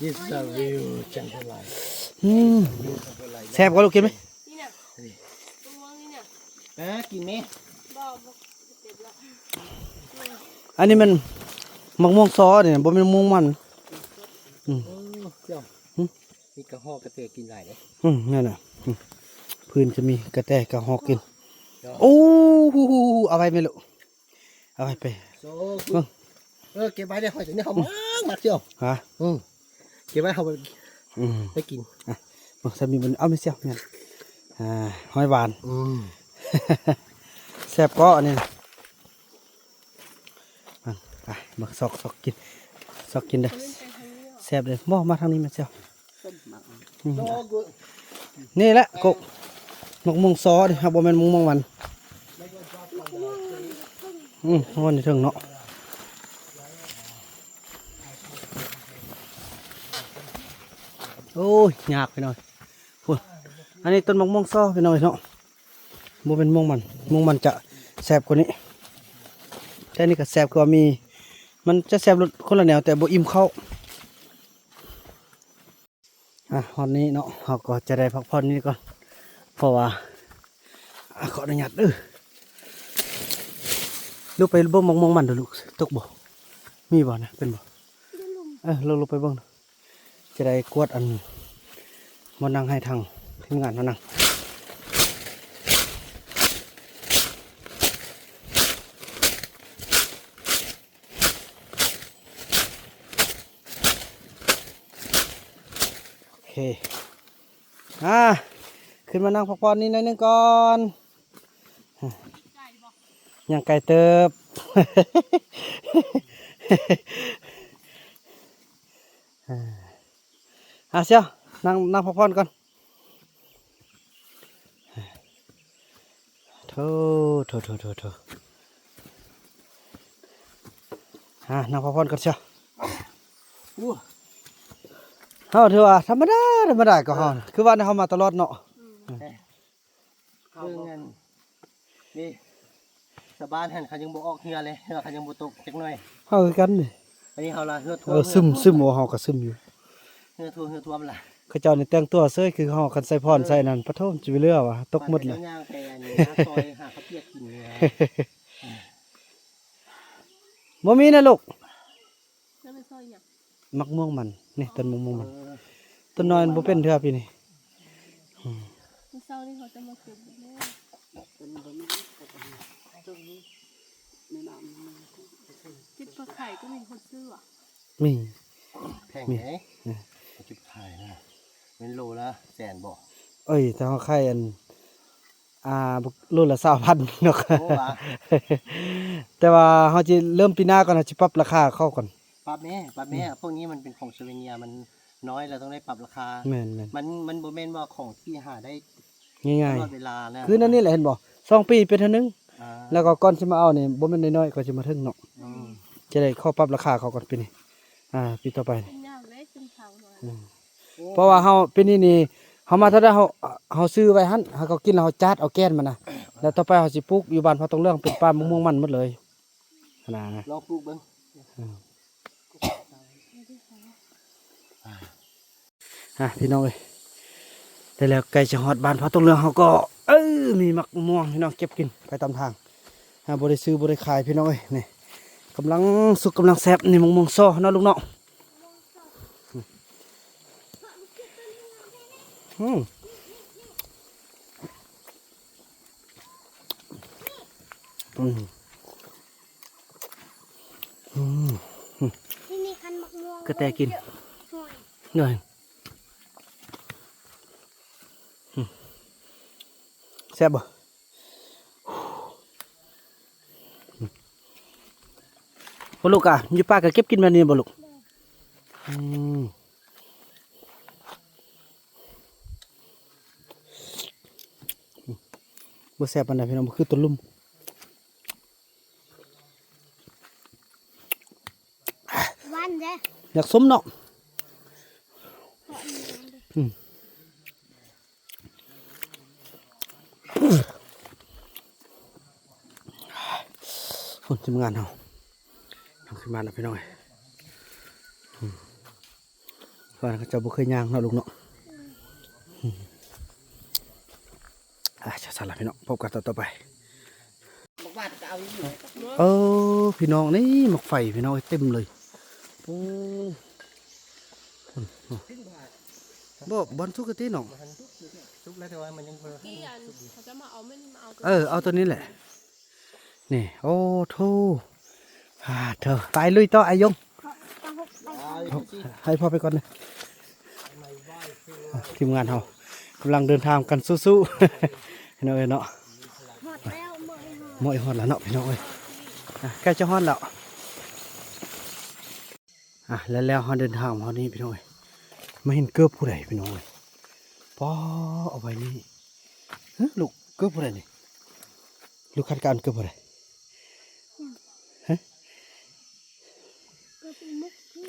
This is a real jungle life. แซ่บก็ลูกกินไหม นี่น่ะตัวนี่น่ะ กินไหม บอกเจ็บละ อันนี้มันมะม่วงซ้อเนี่ยบ่แม่นมะม่วงมัน เจ้ามีกระหอกกระเตกินได้เลย นั่นน่ะพื้นจะมีกระแตกระหอกกินโอ้เอาไปไม่ลูกเอาไป โซ่เก็บไว้ได้หอยถึงได้เขามากเจ้า ฮะ เก็บไว้เขาไปกิน บอกสามีมันเอาไม่เสียบเนี่ยหอยหวานแซ่บก็อันนี้นะไปมาซอกกินซอกกินเด้อแซ่บเลยบ่มาทางนี้มาเสียบนี่แหละกมะม่วงซอดิครับบ่แม่นมะม่วงมันวันนี้ถึงเนาะโอ้ยยากไปหน่อยพูดอันนี้ต้นมะม่วงซอไปหน่อยเนาะบ่เป็นม่วงมันจะแซ่บกว่านี้แต่นี่ก็แซ่บกว่ามันจะแซ่บคนละแนวแต่บ่อิ่มเข้าวันนี้เนาะเราก็จะได้พักผ่อนนี่ก่อนเพราะว่าขออนุญาตลูกไปเบิ่งมองมันเด้อลูกตกบ่มีบ่นะเป็นบ่ลงไปเบิ่งจะได้กวดอันมานั่งให้ทางทีมงานมานั่งโอเคขึ้นมานั่งพักผ่อนนี่หน่อยนึงก่อนยังไกลเติบ เชียวนั่งพักผ่อนก่อนโธ่นั่งพักผ่อนก่อนเชียวถือว่าธรรมดาก็เฮาคือว่าเฮามาตลอดเนาะ เรื่องเงินนี่ชาวบ้านเห็นเขายังบ่ออกเรือเลยเขายังบ่ตกจักหน่อย เฮาคือกันนี่ อันนี้เขาละเรือทัวร์ ซึมโอ้เฮาก็ซึมอยู่ เรือทัวร์มันละ เขาเจ้านี่แต่งตัวเซ้ยคือเฮาคันใส่พรใส่นั่นปะโทมจิไปเรือว่ะตกหมดเลย ย่างไปอันนี้ซอยหาเขาเปียกกินเนี่ย บ่มีนะลูก แล้วไปซอยอย่าง มักม่วงมัน นี่ต้นมะม่วงมันต้นน้อยมันบ่เป็นเทื่อพี่นี่ มื้อเช้านี่เขาจะมาเก็บแม่คิดปลาไข่ก็มีคนซื้ออ่ะ มี แพงไหมจุดขายนะเป็นโลละแสนบอก เอ้ยแต่เฮาขายอันโลละ20,000เนาะ โอ้วะ แต่ว่าเฮาสิเริ่มปีหน้าก่อนเฮาสิปรับราคาเข้าก่อน ปรับแม่พวกนี้มันเป็นของสโลเวเนียมันน้อยเราต้องได้ปรับราคา แม่น มันโบแมนว่าของที่หาได้ ๆง่าย ตลอดเวลานะ ๆคือนั่นนี่แหละเห็นบ่2 ปีเป็นเท่านึง อ่า แล้วก็ก่อนสิมาเอานี่บ่แม่นน้อยๆก็สิมาถึงเนาะ อืม จะได้เข้าปรับราคาเขาก่อนปีนี้ปีต่อไปนี่ เป็นยากเลยเป็นทางหน่อย เพราะว่าเฮาปีนี้นี่เฮามาเท่าใดเฮาซื้อไว้หั่นเฮาก็กินแล้วเฮาจัดเอาแก้นมันน่ะแล้วต่อไปเฮาสิปลูกอยู่บ้านพอต้องเรื่องเป็นป่ามะม่วงมันหมดเลยนะ ลองปลูกเบิ่ง พี่น้องเอ้ยได้แล้วใกล้จะฮอดบ้านพอต้องเรื่องเฮาก็มีมะม่วงพี่น้องเก็บกินไปตามทางบ่ได้ซื้อบ่ได้ขายพี่น้องเอ้ยนี่กำลังสุกกำลังแซ่บนี่มะม่วงซ้อเนาะลูกเนาะอืม ที่นี่คันมะม่วง กระแตกิน ห่วย เหนื่อยแซ่บบ่บ่ลูกอ่ะอยู่ป้าก็เก็บกินแบบนี้บ่ลูกบ่แซ่บปานใดพี่น้องบ่คือต้นลุ่ม วันเด้ อยากสมเนาะฝนทีมงานเราทำขึ้นมาแล้วพี่น้องก่อนเขาจะบุเคยย่างเนาะลูกเนาะจะสลับพี่น้องพบกันต่อไป บอกว่าจะเอาอยู่ พี่น้องนี่หมกไฟพี่น้องเต็มเลยโอ้บ่บอลทุกกะทิน้อง ซุกแล้วแต่ว่ามันยังเพิ่ม ที่อันเขาจะมาเอาไม่มาเอา เอาตัวนี้แหละนี่โอ้โธ่เธอไปลุยต่อไอ้ยงให้พ่อไปก่อนเลยทีมงานเรากำลังเดินทางกันสู้ๆพี่น้องเอ้ยเนาะ หมดแล้วหมด หมดฮอดแล้วเนาะพี่น้องเอ้ยใกล้จะฮอดแล้วแล้วฮอดเดินทางมาฮอดนี้พี่น้องเอ้ยไม่เห็นเกือบผู้ใดพี่น้องเอ้ยป้อเอาไว้นี่ลูกเกือบผู้ใดนี่ลูกคาดการณ์เกือบผู้ใด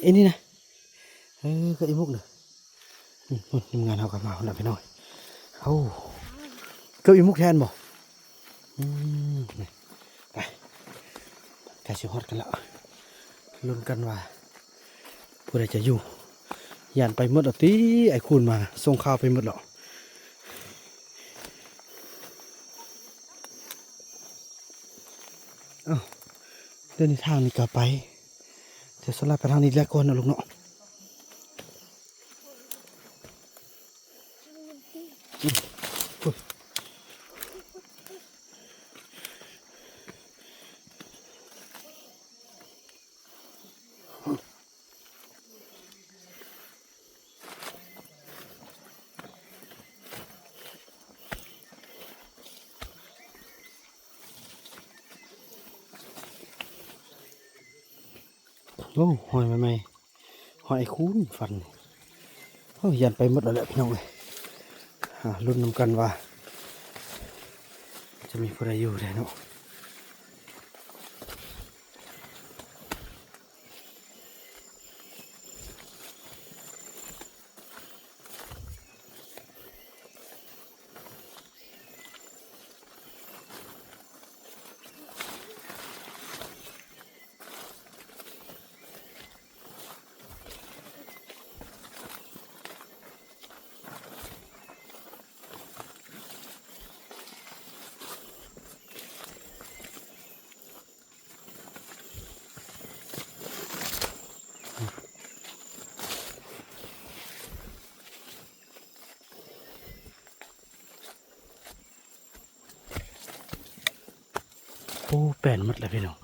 ไอ้นี่นะก็ไอ้มุกเนอะทีมงานเขากลับมาแล้วพี่น้องเกือบไอ้มุกแทนบ่ไปใกล้สิฮอดกันแล้วลุ้นกันว่าผู้ใดจะอยู่ย่านไปหมดแล้วติไอ้คูณมาส่งข่าวไปหมดแล้วเดินในทางนี้ก็ไปเดี๋ยวสลับไปทางนี้แล้วก่อนนะลูกเนาะหอยใหม่ๆหอยคูนฟันยันไปหมดแล้วแหละพี่น้องเลยรุ่นนำกันว่าจะมีผู้ใดอยู่ได้เนาะ โอ้แป้นหมดแล้วพี่น้อง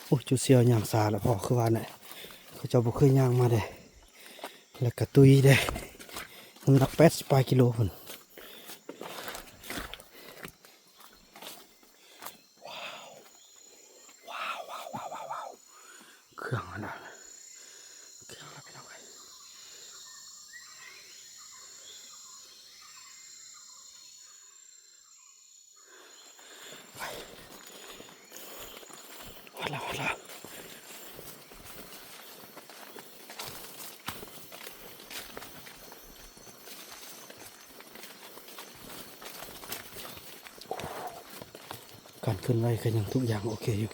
โอ้จุดเสียวยางซาแล้วพอคือว่าเนี่ยเขาเจ้าบ่เคยย่างมาเด้แล้วก็ตุยเด้น้ำหนัก80 กิโลพุ่นว้าวเครื่องอันนั้นเครื่องแล้วพี่น้องเอ้ยไปวัดแล้วการขึ้นไว้ก็ยังทุกอย่างโอเคอยู่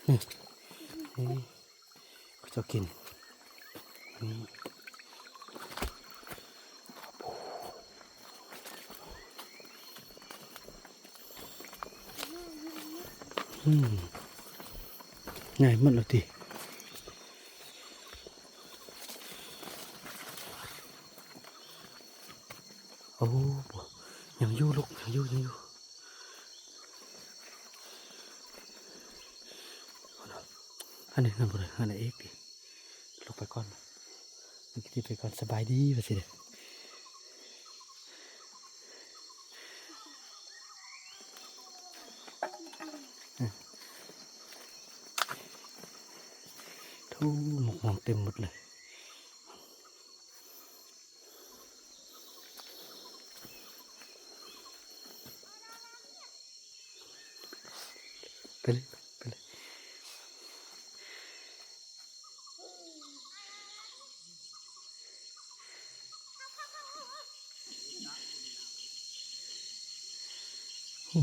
นี่ก็จะกินง่ายหมดแล้วทีโอ้ยังอยู่ลูกยังอยู่อันนี้นั่นบ่เลยอันนี้เอกดิลงไปก่อนมันกินไปก่อนสบายดีว่าสิเด้ทูหมกมองเต็มหมดเลยไปเลย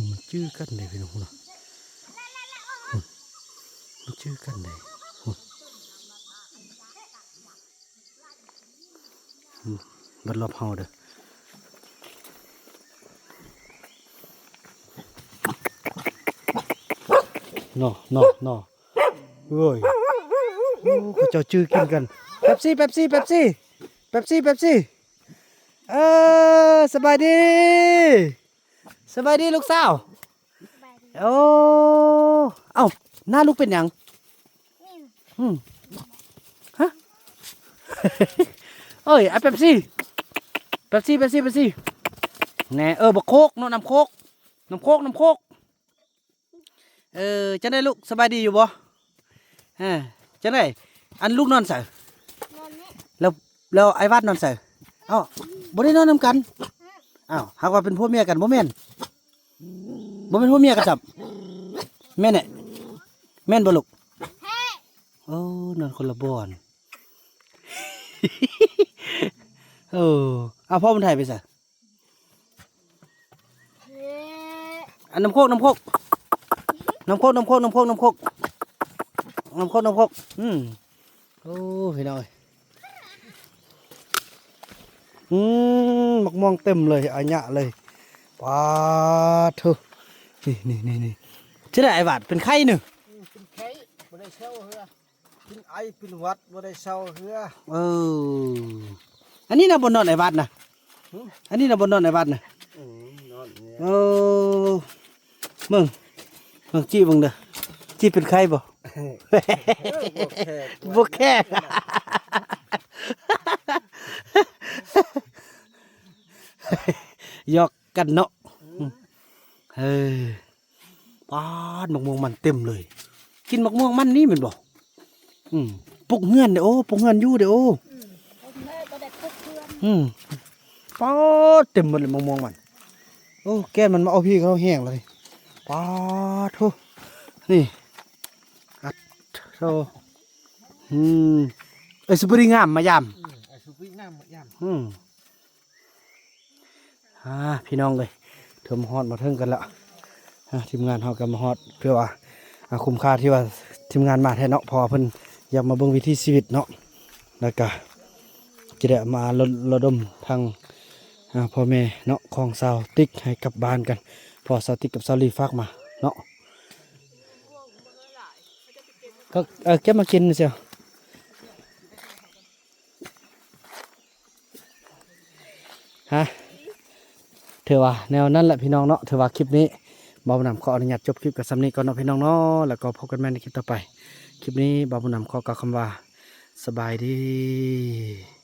มันชื่อกันเลยพี่น้องนะมันชื่อกันเลยบัดรอบเฮาเด้อเนาะเอ้ยเขาเจ้าชื่อกินกันเป๊ปซี่สบายดีลูกสาวโอ้เอ้าหน้าลูกเป็นหยังฮะ เอ้ยไอ้เป๊ปซี่แน่บักโคกเนาะน้ำโคกจะได้ลูกสบายดีอยู่บ่จะได้อันลูกนอนใส่ นอนเนี่ย แล้วไอ้วัดนอนใส่เอ้าบ่ได้นอนนำกันอ้าวหากว่าเป็นพวกเมียกันบ่แม่นบ่เป็นพวกเมียกันจับแม่นเนี่ยแม่นบ่ลูกโอ้นอนคนละบ่อนเอาพ่อมันถ่ายไปซะอันน้ำโคกโอ้พี่น้อยหมกม่วงเต็มเลยอันยะเลยป้าเถอะนี่ชื่ออะไรไอ้บาดเป็นไข้หนึ่ง เป็นไข้บ่ได้เช่าเฮือเป็นไอเป็นหวัดบ่ได้เช่าเฮือ อันนี้นะบนนอนไอ้บาดนะอันนี้นะบนนอนไอ้บาดนะ นอนเนี่ย มึงจี้มึงเด้อจี้เป็นไข้บ่บ่แค่หยอกกันเนาะป้าดมะม่วงมันเต็มเลยกินมะม่วงมันนี่เหมือนบ่ปลูกเฮือนเด้อปลูกเฮือนอยู่เด้อแม่ก็ได้พบเพื่อน ป้าดเต็มหมดเลยมะม่วงมันแก้มมันมาเอาพี่เขาแห้งเลยป้าดโธ่นี่อัดโธ่สุปรีงามมายาม ไอสุพิงามยาม พี่น้องเลยเธอมาฮอดมาเทิงกันแล้วทีมงานเฮากันมาฮอดเพื่อว่าคุ้มค่าที่ว่าทีมงานมาแท้เนาะพอเพิ่นอยากมาเบิ่งวิถีชีวิตเนาะแล้วก็จะได้มาระดมทางพ่อแม่เนาะของสาวติ๊กให้กลับบ้านกันพอสาวติ๊กกับสาวลีฝากมาเนาะ ก็เก็บมากินเสียวฮะถือว่าแนวนั้นแหละพี่น้องเนาะถือว่าคลิปนี้บ่าวบุญนำขออนุญาตจบคลิปกับสำนี้ก่อนเนาะพี่น้องเนาะแล้วก็พบกันใหม่ในคลิปต่อไปคลิปนี้บ่าวบุญนำขอกล่าวคำว่าสบายดี